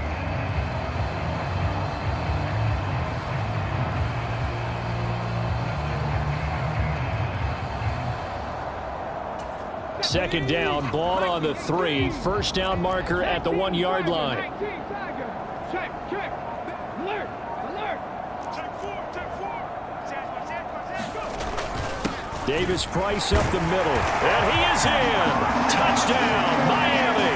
Second down, ball on the 3. First down marker at the 1-yard line. Check. Alert. Check 4. Davis Price up the middle. And he is in. Touchdown, Miami.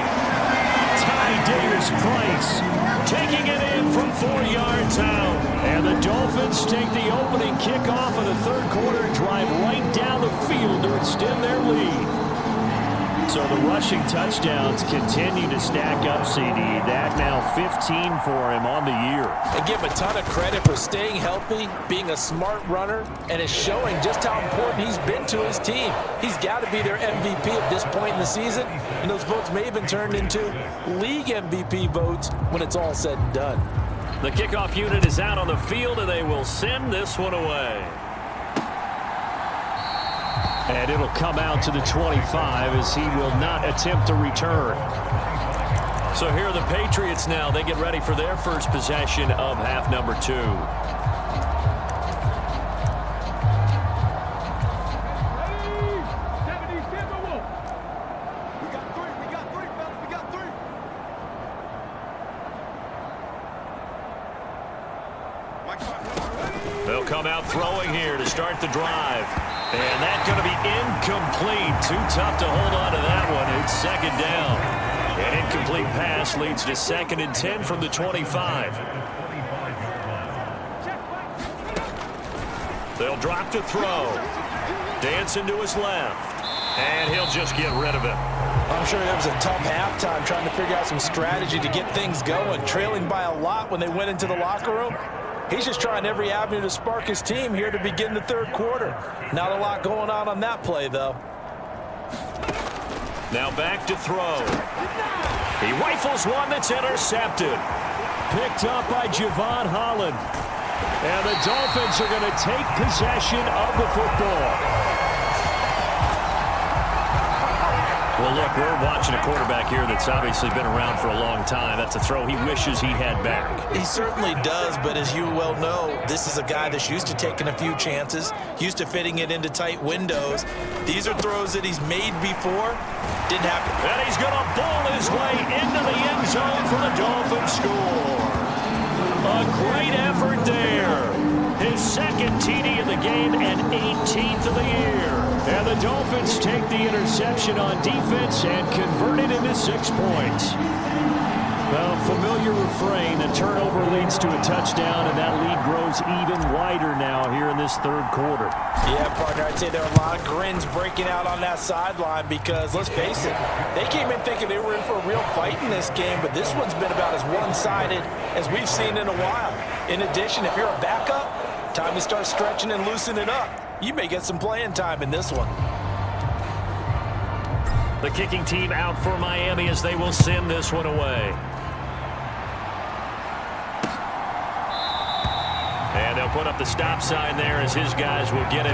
Ty Davis Price taking it in from 4 yards out. And the Dolphins take the opening kickoff of the 3rd quarter and drive right down the field to extend their lead. So the rushing touchdowns continue to stack up, CD. That now 15 for him on the year. And give him a ton of credit for staying healthy, being a smart runner, and is showing just how important he's been to his team. He's got to be their MVP at this point in the season, and those votes may have been turned into league MVP votes when it's all said and done. The kickoff unit is out on the field, and they will send this one away. And it'll come out to the 25 as he will not attempt to return. So here are the Patriots now. They get ready for their first possession of half number 2. They'll come out throwing here to start the drive. And that's going to be incomplete. Too tough to hold on to that one. It's 2nd down. An incomplete pass leads to 2nd and 10 from the 25. They'll drop to throw. Dancing to his left. And he'll just get rid of it. I'm sure that was a tough halftime trying to figure out some strategy to get things going. Trailing by a lot when they went into the locker room. He's just trying every avenue to spark his team here to begin the 3rd quarter. Not a lot going on that play, though. Now back to throw. He rifles one that's intercepted. Picked up by Javon Holland. And the Dolphins are going to take possession of the football. Well, look, we're watching a quarterback here that's obviously been around for a long time. That's a throw he wishes he had back. He certainly does, but as you well know, this is a guy that's used to taking a few chances, used to fitting it into tight windows. These are throws that he's made before. Didn't happen. And he's going to ball his way into the end zone for the Dolphins score. A great effort there. His 2nd TD of the game and 18th of the year. And the Dolphins take the interception on defense and convert it into 6 points. Well, familiar refrain. A turnover leads to a touchdown, and that lead grows even wider now here in this 3rd quarter. Yeah, partner, I'd say there are a lot of grins breaking out on that sideline because, let's face it, they came in thinking they were in for a real fight in this game, but this one's been about as one-sided as we've seen in a while. In addition, if you're a backup, time to start stretching and loosening up. You may get some playing time in this one. The kicking team out for Miami as they will send this one away. He'll put up the stop sign there as his guys will get it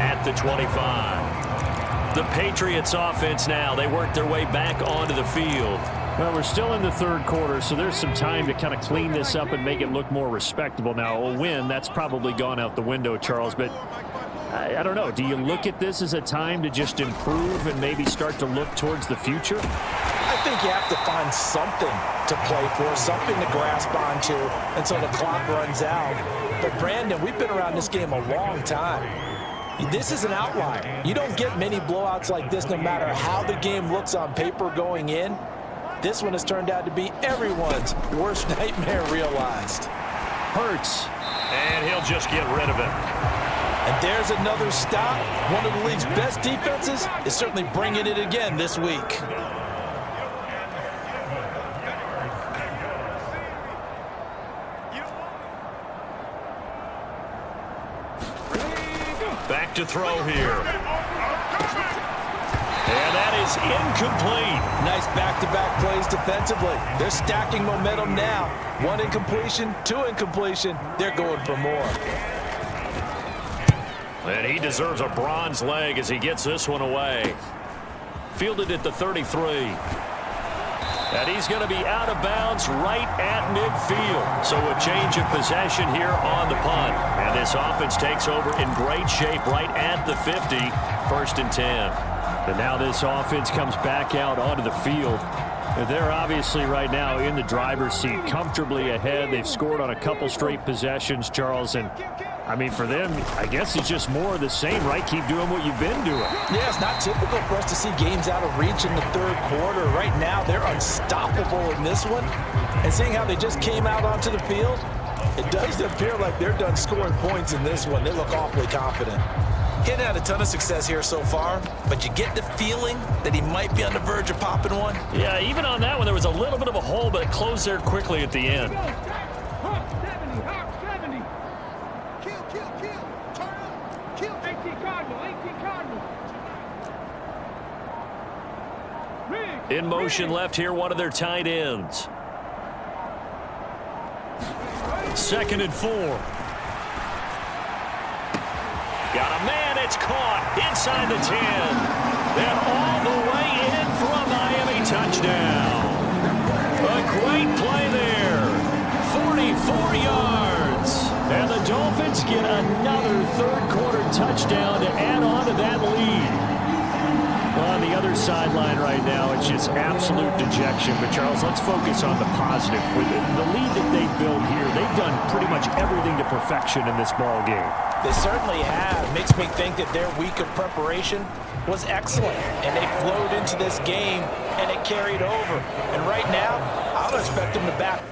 at the 25. The Patriots offense now, they work their way back onto the field. Well, we're still in the third quarter, so there's some time to kind of clean this up and make it look more respectable. Now, a win, that's probably gone out the window, Charles, but I don't know. Do you look at this as a time to just improve and maybe start to look towards the future? I think you have to find something to play for, something to grasp onto until the clock runs out. But, Brandon, we've been around this game a long time. This is an outlier. You don't get many blowouts like this no matter how the game looks on paper going in. This one has turned out to be everyone's worst nightmare realized. Hurts. And he'll just get rid of it. And there's another stop. One of the league's best defenses is certainly bringing it again this week. Back to throw here. And that is incomplete. Nice back-to-back plays defensively. They're stacking momentum now. One incompletion, two incompletion. They're going for more. And he deserves a bronze leg as he gets this one away. Fielded at the 33. And he's going to be out of bounds right at midfield. So a change of possession here on the punt. And this offense takes over in great shape right at the 50. 1st and 10. And now this offense comes back out onto the field. And they're obviously right now in the driver's seat, comfortably ahead. They've scored on a couple straight possessions, Charles. And, I mean, for them, I guess it's just more of the same, right? Keep doing what you've been doing. Yeah, it's not typical for us to see games out of reach in the third quarter. Right now, they're unstoppable in this one. And seeing how they just came out onto the field, it does appear like they're done scoring points in this one. They look awfully confident. He hadn't had a ton of success here so far, but you get the feeling that he might be on the verge of popping one. Yeah, even on that one, there was a little bit of a hole, but it closed there quickly at the end. Hawk 70, Hawk 70. Kill. Turn up. Kill. 18 Cardinal. In motion left here, one of their tight ends. 2nd and 4. Got a man, it's caught inside the 10. And all the way in for a Miami touchdown. A great play there. 44 yards. And the Dolphins get another third-quarter touchdown to add on to that lead. Well, on the other sideline right now, it's just absolute dejection. But, Charles, let's focus on the positive. With the lead that they built here, they've done pretty much everything to perfection in this ball game. They certainly have. Makes me think that their week of preparation was excellent. And they flowed into this game, and it carried over. And right now, I don't expect them to back.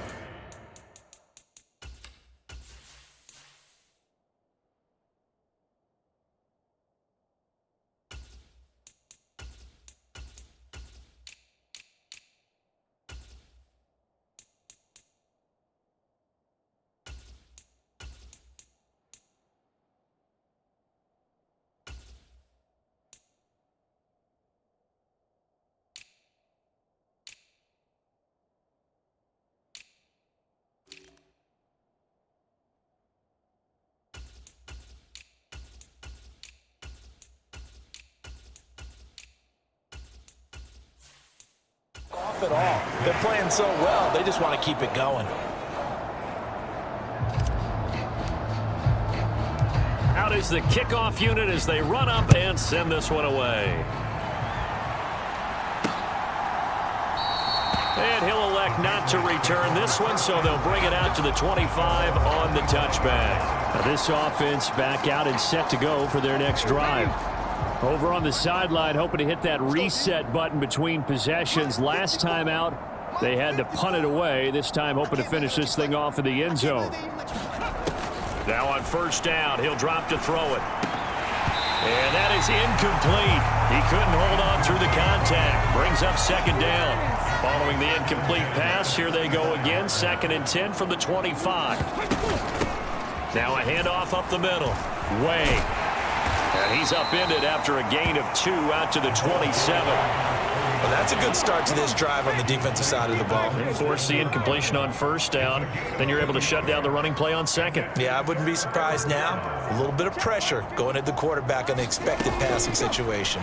At all. They're playing so well, they just want to keep it going. Out is the kickoff unit as they run up and send this one away. And he'll elect not to return this one, so they'll bring it out to the 25 on the touchback. Now this offense back out and set to go for their next drive. Over on the sideline, hoping to hit that reset button between possessions. Last time out, they had to punt it away. This time, hoping to finish this thing off in the end zone. Now on 1st down, he'll drop to throw it. And that is incomplete. He couldn't hold on through the contact. Brings up 2nd down. Following the incomplete pass, here they go again. 2nd and 10 from the 25. Now a handoff up the middle. Way. And he's upended after a gain of 2 out to the 27. Well, that's a good start to this drive on the defensive side of the ball. Force the incompletion on first down. Then you're able to shut down the running play on second. Yeah, I wouldn't be surprised now. A little bit of pressure going at the quarterback in an expected passing situation.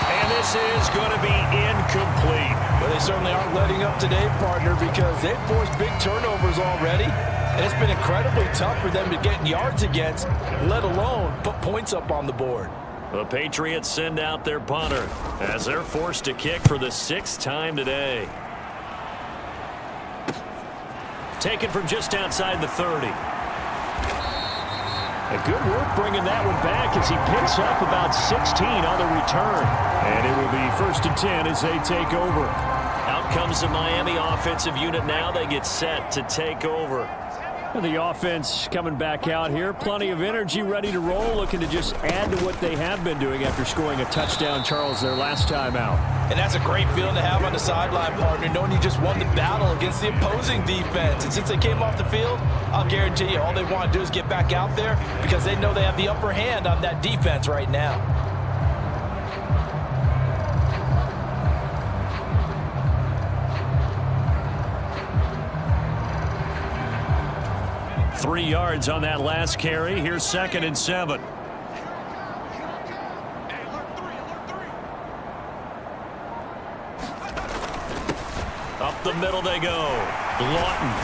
And this is going to be incomplete. But they certainly aren't letting up today, partner, because they've forced big turnovers already. And it's been incredibly tough for them to get yards against, let alone put points up on the board. The Patriots send out their punter as they're forced to kick for the 6th time today. Taken from just outside the 30. A good work bringing that one back as he picks up about 16 on the return. And it will be 1st and 10 as they take over. Out comes the Miami offensive unit now. They get set to take over. The offense coming back out here. Plenty of energy, ready to roll, looking to just add to what they have been doing after scoring a touchdown, Charles, their last time out. And that's a great feeling to have on the sideline, partner, knowing you just won the battle against the opposing defense. And since they came off the field, I'll guarantee you all they want to do is get back out there because they know they have the upper hand on that defense right now. 3 yards on that last carry. Here's 2nd and 7. Up the middle they go. Lawton.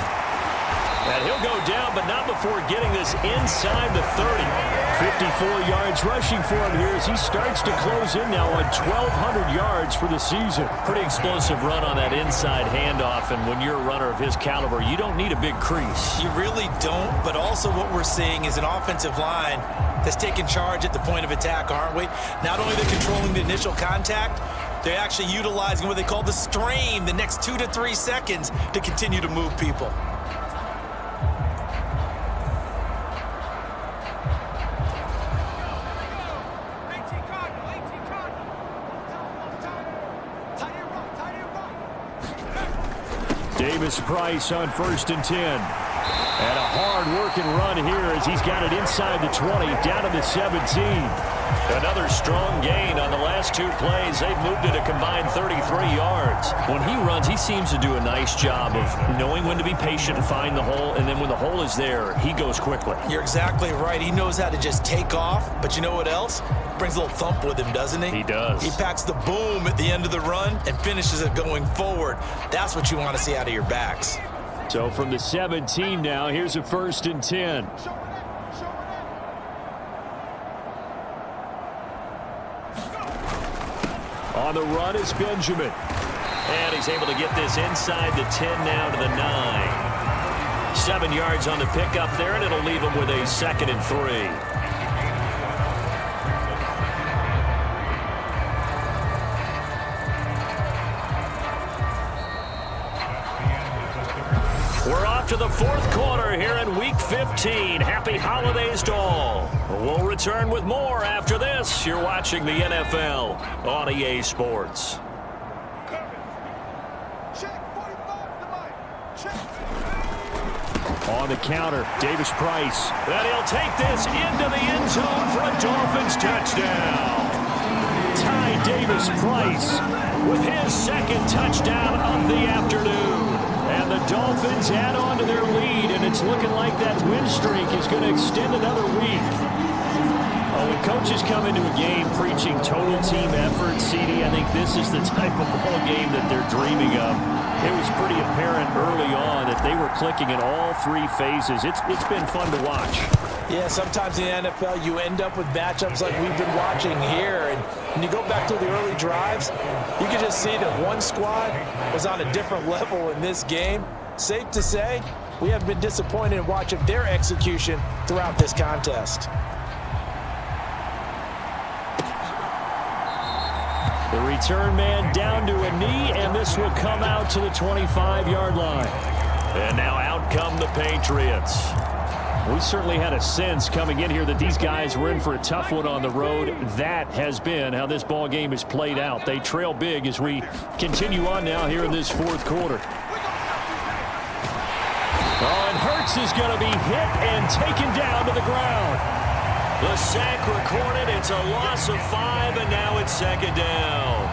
And he'll go down, but not before getting this inside the 30. 54 yards rushing for him here as he starts to close in now on 1,200 yards for the season. Pretty explosive run on that inside handoff, and when you're a runner of his caliber, you don't need a big crease. You really don't, but also what we're seeing is an offensive line that's taking charge at the point of attack, aren't we? Not only they're controlling the initial contact, they're actually utilizing what they call the strain, the next 2 to 3 seconds to continue to move people. Davis Price on 1st and 10. And a hard-working run here as he's got it inside the 20, down to the 17. Another strong gain on the last 2 plays. They've moved it a combined 33 yards. When he runs, he seems to do a nice job of knowing when to be patient and find the hole, and then when the hole is there, he goes quickly. You're exactly right. He knows how to just take off, but you know what else? Brings a little thump with him, doesn't he? He does. He packs the boom at the end of the run and finishes it going forward. That's what you want to see out of your backs. So from the 17 now, here's a 1st and 10. On the run is Benjamin. And he's able to get this inside the 10 now to the 9. 7 yards on the pickup there, and it'll leave him with a 2nd and 3. We're off to the 4th quarter here in Week 15. Happy holidays to all. We'll return with more after this. You're watching the NFL on EA Sports. On the counter, Davis Price. And he'll take this into the end zone for a Dolphins touchdown. Ty Davis Price With his 2nd touchdown of the afternoon. And the Dolphins add on to their lead, and it's looking like that win streak is going to extend another week. Oh, when coaches come into a game preaching total team effort, CD, I think this is the type of ball game that they're dreaming of. It was pretty apparent early on that they were clicking in all 3 phases. It's been fun to watch. Yeah, sometimes in the NFL you end up with matchups like we've been watching here. And when you go back to the early drives, you can just see that one squad was on a different level in this game. Safe to say, we have been disappointed in watching their execution throughout this contest. The return man down to a knee, and this will come out to the 25-yard line. And now out come the Patriots. We certainly had a sense coming in here that these guys were in for a tough one on the road. That has been how this ball game has played out. They trail big as we continue on now here in this 4th quarter. Oh, and Hurts is going to be hit and taken down to the ground. The sack recorded. It's a loss of 5, and now it's 2nd down.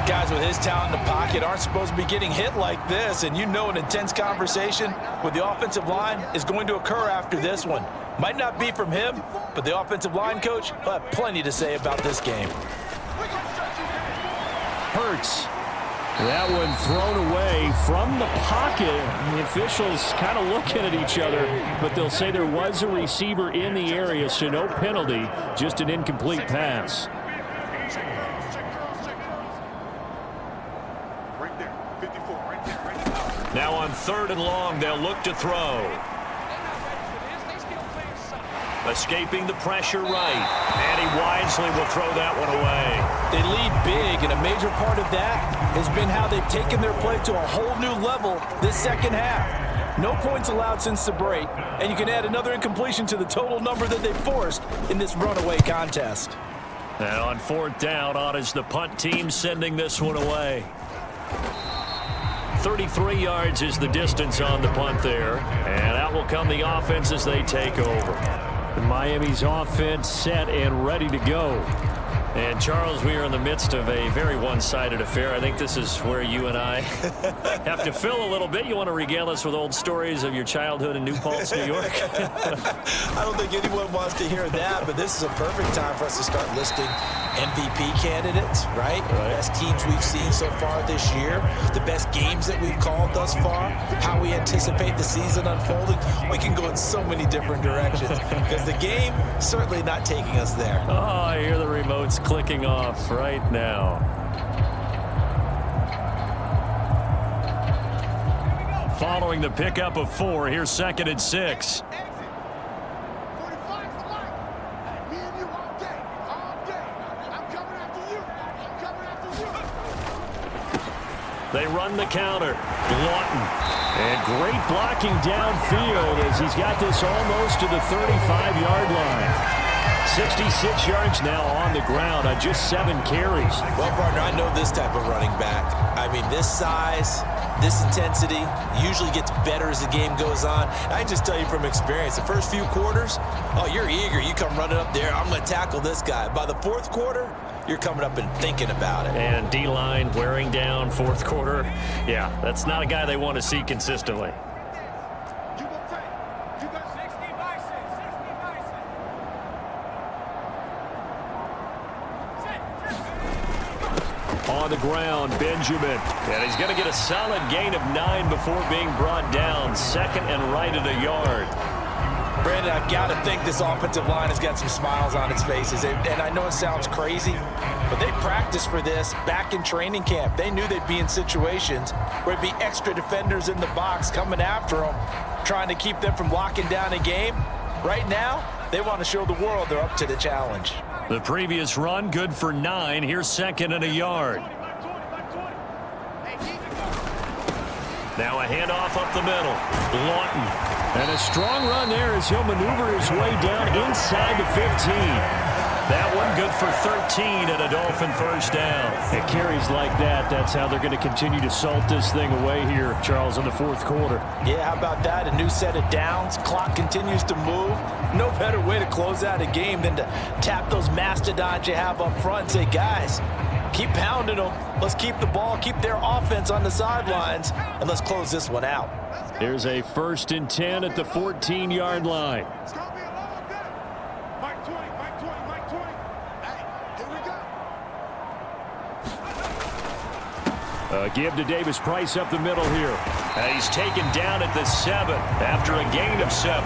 Guys with his talent in the pocket aren't supposed to be getting hit like this, and you know an intense conversation with the offensive line is going to occur after this one. Might not be from him, but the offensive line coach will have plenty to say about this game. Hurts. That one thrown away from the pocket. The officials kind of looking at each other, but they'll say there was a receiver in the area, so no penalty, just an incomplete pass. Now on 3rd and long, they'll look to throw. Escaping the pressure right. And he wisely will throw that one away. They lead big, and a major part of that has been how they've taken their play to a whole new level this second half. No points allowed since the break, and you can add another incompletion to the total number that they forced in this runaway contest. And on 4th down, on is the punt team sending this one away. 33 yards is the distance on the punt there, and out will come the offense as they take over. Miami's offense set and ready to go. And, Charles, we are in the midst of a very one-sided affair. I think this is where you and I have to fill a little bit. You want to regale us with old stories of your childhood in New Paltz, New York? I don't think anyone wants to hear that, but this is a perfect time for us to start listing MVP candidates, right? The best teams we've seen so far this year, the best games that we've called thus far, how we anticipate the season unfolding. We can go in so many different directions because the game certainly not taking us there. Oh, I hear the remotes clicking off right now. Following the pickup of 4, here's 2nd and 6. They run the counter. Lawton. And great blocking downfield as he's got this almost to the 35-yard line. 66 yards now on the ground on just 7 carries. Well, partner, I know this type of running back. I mean, this size, this intensity usually gets better as the game goes on. I can just tell you from experience, the first few quarters, oh, you're eager. You come running up there, I'm going to tackle this guy. By the 4th quarter, you're coming up and thinking about it. And D-line wearing down 4th quarter. Yeah, that's not a guy they want to see consistently. On the ground, Benjamin. And he's going to get a solid gain of 9 before being brought down. 2nd and right at a yard. Brandon, I've got to think this offensive line has got some smiles on its faces. And I know it sounds crazy, but they practiced for this back in training camp. They knew they'd be in situations where it'd be extra defenders in the box coming after them, trying to keep them from locking down a game. Right now, they want to show the world they're up to the challenge. The previous run, good for 9. Here's 2nd and a yard. Now a handoff up the middle. Lawton. And a strong run there as he'll maneuver his way down inside the 15. That one good for 13 and a Dolphin first down. It carries like that. That's how they're going to continue to salt this thing away here, Charles, in the 4th quarter. Yeah, how about that? A new set of downs. Clock continues to move. No better way to close out a game than to tap those mastodons you have up front and say, guys, keep pounding them. Let's keep the ball, keep their offense on the sidelines, and let's close this one out. There's a 1st and 10 at the 14-yard line. Give to Davis Price up the middle here. And he's taken down at the 7 after a gain of 7.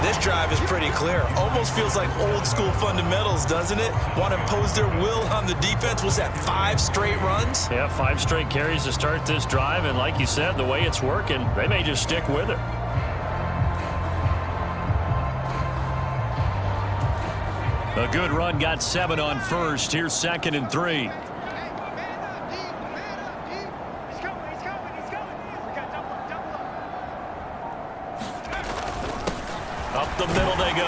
This drive is pretty clear. Almost feels like old school fundamentals, doesn't it? Want to impose their will on the defense. Was that 5 straight runs? Yeah, 5 straight carries to start this drive. And like you said, the way it's working, they may just stick with it. A good run got 7 on 1st. Here's 2nd and 3. Up the middle they go.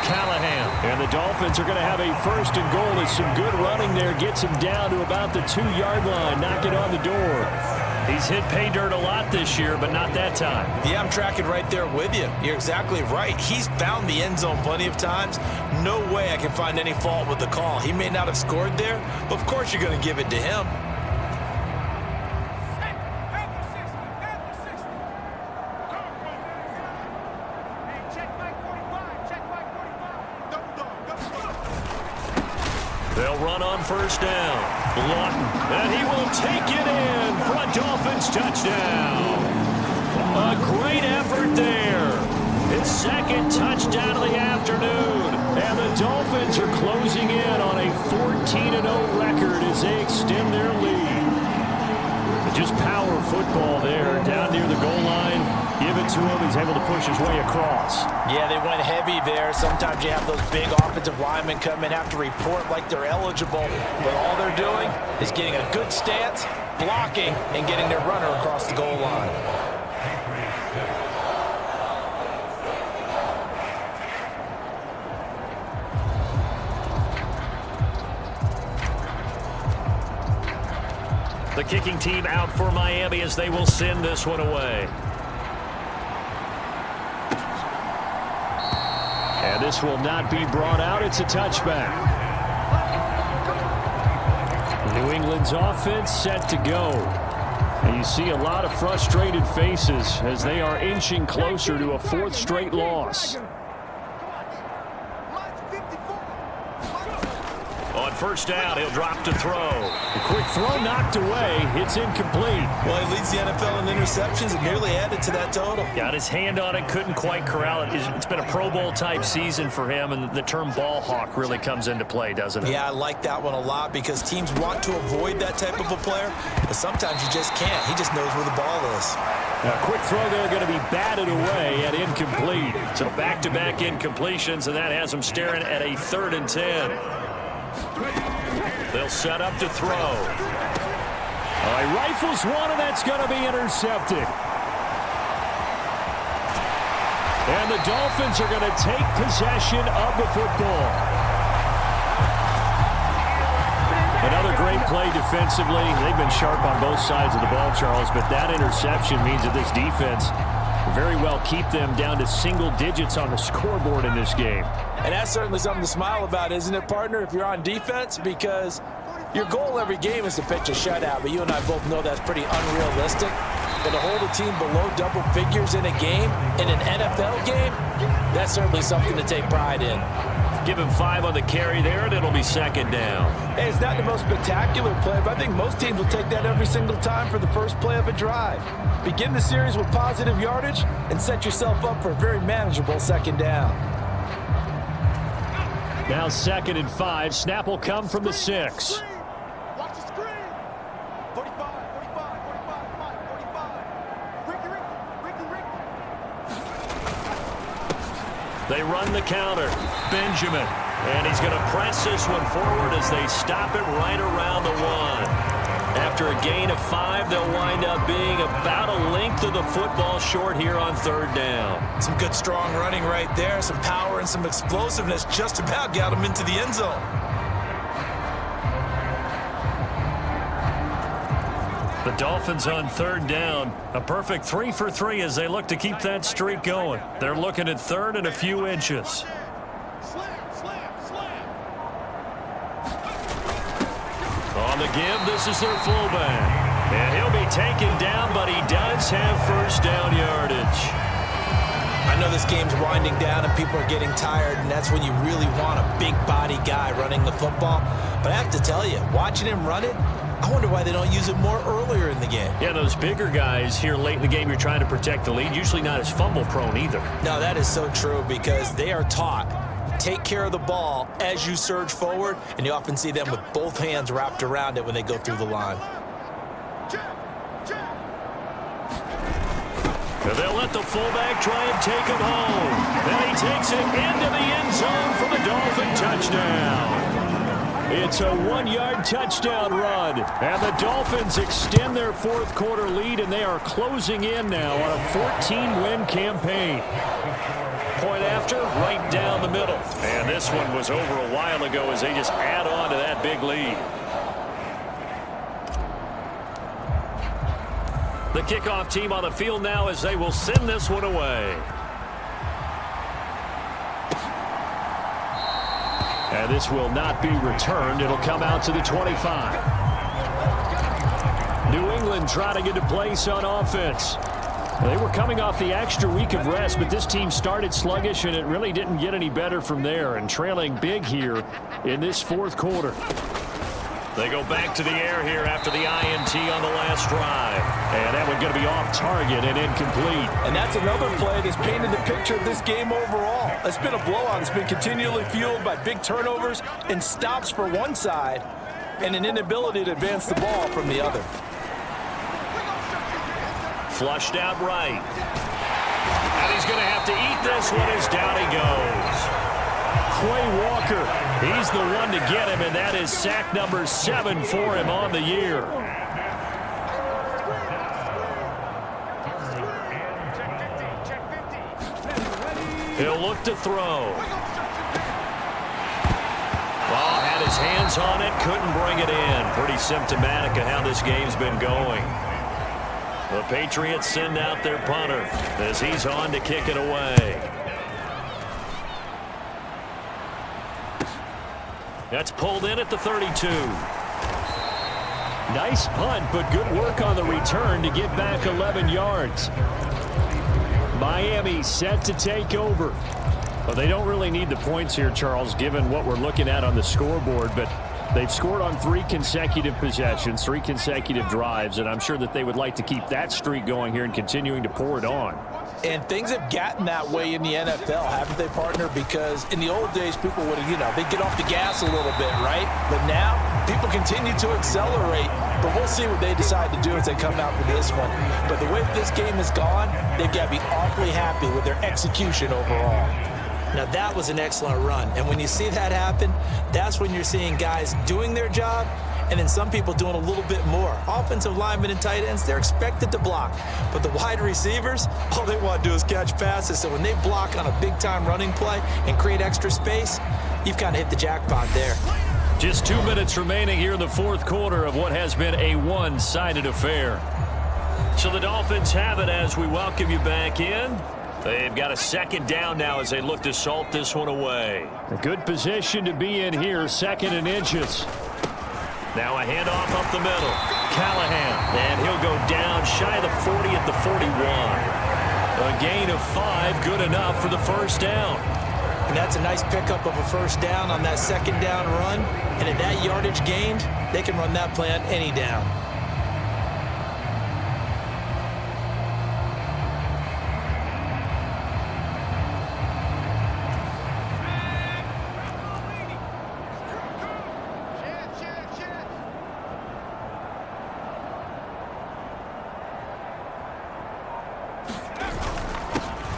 Callahan. And the Dolphins are going to have a 1st and goal as some good running there gets him down to about the 2-yard line. Knock it on the door. He's hit pay dirt a lot this year, but not that time. Yeah, I'm tracking right there with you. You're exactly right. He's found the end zone plenty of times. No way I can find any fault with the call. He may not have scored there, but of course you're going to give it to him. They'll run on first down. Lawton, and he will take it in for a Dolphins touchdown. A great effort there. His second touchdown of the afternoon. And the Dolphins are closing in on a 14-0 record as they extend their lead. Just power football there down near the goal line. Give it to him. He's able to push his way across. Yeah, they went heavy there. Sometimes you have those big offensive linemen come in, have to report like they're eligible. But all they're doing is getting a good stance, blocking, and getting their runner across the goal line. The kicking team out for Miami as they will send this one away. And this will not be brought out. It's a touchback. New England's offense set to go. And you see a lot of frustrated faces as they are inching closer to a fourth straight loss. On first down, he'll drop to throw. A quick throw knocked away. It's incomplete. Well, he leads the NFL in interceptions and nearly added to that total. Got his hand on it, couldn't quite corral it. It's been a Pro Bowl type season for him, and the term ball hawk really comes into play, doesn't it? Yeah, I like that one a lot because teams want to avoid that type of a player, but sometimes you just can't. He just knows where the ball is. A quick throw there going to be batted away and incomplete. So back-to-back incompletions, and that has him staring at a 3rd and 10. They'll set up to throw. He rifles one, and that's going to be intercepted. And the Dolphins are going to take possession of the football. Another great play defensively. They've been sharp on both sides of the ball, Charles, but that interception means that this defense will very well keep them down to single digits on the scoreboard in this game. And that's certainly something to smile about, isn't it, partner, if you're on defense? Because your goal every game is to pitch a shutout, but you and I both know that's pretty unrealistic. But to hold a team below double figures in a game, in an NFL game, that's certainly something to take pride in. Give him 5 on the carry there, and it'll be 2nd down. Hey, it's not the most spectacular play, but I think most teams will take that every single time for the first play of a drive. Begin the series with positive yardage and set yourself up for a very manageable 2nd down. Now 2nd and 5. Snap will come from the 6. Watch the screen. 45, 45, 45, 45. Ricky. They run the counter. Benjamin. And he's going to press this one forward as they stop it right around the 1. After a gain of 5, they'll wind up being about a length of the football short here on 3rd down. Some good strong running right there, some power and some explosiveness just about got him into the end zone. The Dolphins on 3rd down. A perfect 3 for 3 as they look to keep that streak going. They're looking at 3rd and a few inches. Slam. On the give, this is their fullback. And he'll be taken down, but he does have first down yardage. I know this game's winding down and people are getting tired, and that's when you really want a big body guy running the football. But I have to tell you, watching him run it, I wonder why they don't use it more earlier in the game. Yeah, those bigger guys here late in the game, you're trying to protect the lead, usually not as fumble prone either. No, that is so true because they are taught. Take care of the ball as you surge forward, and you often see them with both hands wrapped around it when they go through the line. They'll let the fullback try and take him home. Then he takes it into the end zone for the Dolphin touchdown. It's a 1-yard touchdown run. And the Dolphins extend their 4th quarter lead, and they are closing in now on a 14-win campaign. Point after, right down the middle. And this one was over a while ago as they just add on to that big lead. The kickoff team on the field now as they will send this one away. And this will not be returned. It'll come out to the 25. New England trying to get a place on offense. They were coming off the extra week of rest, but this team started sluggish, and it really didn't get any better from there, and trailing big here in this fourth quarter. They go back to the air here after the INT on the last drive. And that one going to be off target and incomplete. And that's another play that's painted the picture of this game overall. It's been a blowout. It's been continually fueled by big turnovers and stops for one side and an inability to advance the ball from the other. Flushed out right. And he's going to have to eat this one as down he goes. Quay Walker, he's the one to get him, and that is sack number 7 for him on the year. He'll look to throw. Well, had his hands on it, couldn't bring it in. Pretty symptomatic of how this game's been going. The Patriots send out their punter as he's on to kick it away. That's pulled in at the 32. Nice punt, but good work on the return to get back 11 yards. Miami set to take over. Well, they don't really need the points here, Charles, given what we're looking at on the scoreboard, but they've scored on 3 consecutive possessions, 3 consecutive drives, and I'm sure that they would like to keep that streak going here and continuing to pour it on. And things have gotten that way in the NFL, haven't they, partner? Because in the old days, people would, they'd get off the gas a little bit, right? But now, people continue to accelerate. But we'll see what they decide to do as they come out for this one. But the way this game has gone, they've got to be awfully happy with their execution overall. Now, that was an excellent run. And when you see that happen, that's when you're seeing guys doing their job and then some people doing a little bit more. Offensive linemen and tight ends, they're expected to block. But the wide receivers, all they want to do is catch passes. So when they block on a big-time running play and create extra space, you've kind of hit the jackpot there. Just 2 minutes remaining here in the fourth quarter of what has been a one-sided affair. So the Dolphins have it as we welcome you back in. They've got a second down now as they look to salt this one away. A good position to be in here, 2nd and inches. Now a handoff up the middle. Callahan, and he'll go down shy of the 40 at the 41. A gain of 5, good enough for the first down. And that's a nice pickup of a first down on that second down run. And at that yardage gained, they can run that play on any down.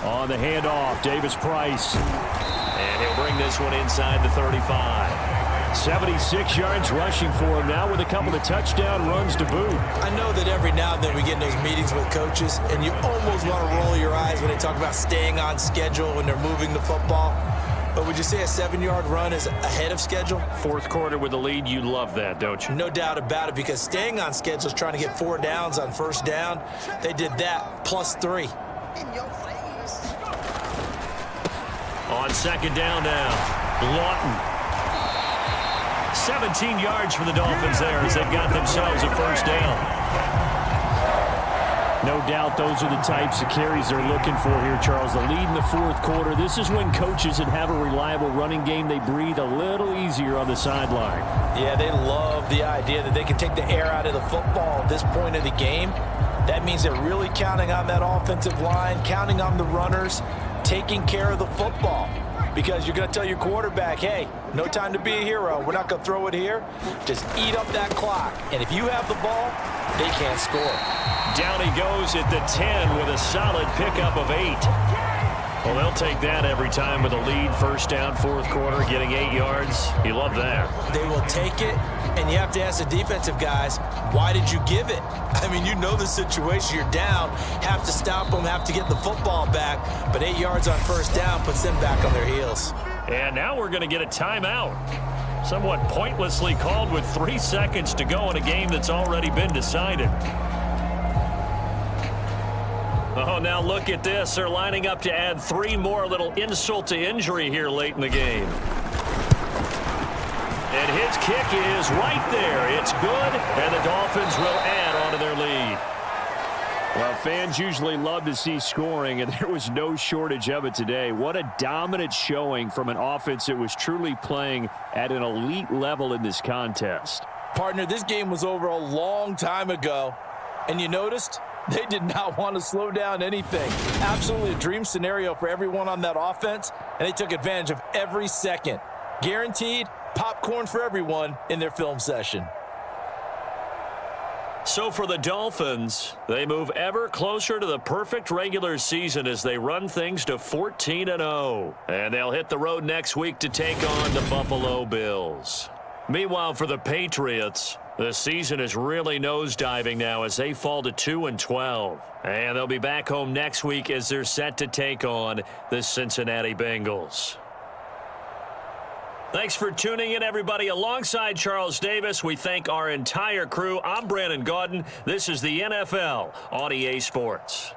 On the handoff, Davis Price. And he'll bring this one inside the 35. 76 yards rushing for him now with a couple of touchdown runs to boot. I know that every now and then we get in those meetings with coaches, and you almost want to roll your eyes when they talk about staying on schedule when they're moving the football. But would you say a 7-yard run is ahead of schedule? Fourth quarter with a lead, you love that, don't you? No doubt about it, because staying on schedule is trying to get 4 downs on first down. They did that, plus 3. On second down now, Lawton. 17 yards for the Dolphins there as they've got themselves a first down. No doubt those are the types of carries they're looking for here, Charles. The lead in the fourth quarter. This is when coaches that have a reliable running game, they breathe a little easier on the sideline. Yeah, they love the idea that they can take the air out of the football at this point of the game. That means they're really counting on that offensive line, counting on the runners, taking care of the football. Because you're going to tell your quarterback, hey, no time to be a hero. We're not going to throw it here. Just eat up that clock. And if you have the ball, they can't score. Down he goes at the 10 with a solid pickup of 8. Well, they'll take that every time with a lead. First down, fourth quarter, getting 8 yards. You love that. They will take it, and you have to ask the defensive guys, why did you give it? I mean, you know the situation. You're down, have to stop them, have to get the football back, but 8 yards on first down puts them back on their heels. And now we're going to get a timeout. Somewhat pointlessly called with 3 seconds to go in a game that's already been decided. Oh, now look at this. They're lining up to add 3 more, little insult to injury here late in the game. And his kick is right there. It's good, and the Dolphins will add on to their lead. Well, Fans usually love to see scoring, and there was no shortage of it today. What a dominant showing from an offense that was truly playing at an elite level in this contest. Partner, this game was over a long time ago, and you noticed they did not want to slow down anything. Absolutely a dream scenario for everyone on that offense, and they took advantage of every second. Guaranteed popcorn for everyone in their film session. So for the Dolphins, they move ever closer to the perfect regular season as they run things to 14-0. And they'll hit the road next week to take on the Buffalo Bills. Meanwhile, for the Patriots, the season is really nosediving now as they fall to 2-12. And they'll be back home next week as they're set to take on the Cincinnati Bengals. Thanks for tuning in, everybody. Alongside Charles Davis, we thank our entire crew. I'm Brandon Gaudin. This is the NFL on EA Sports.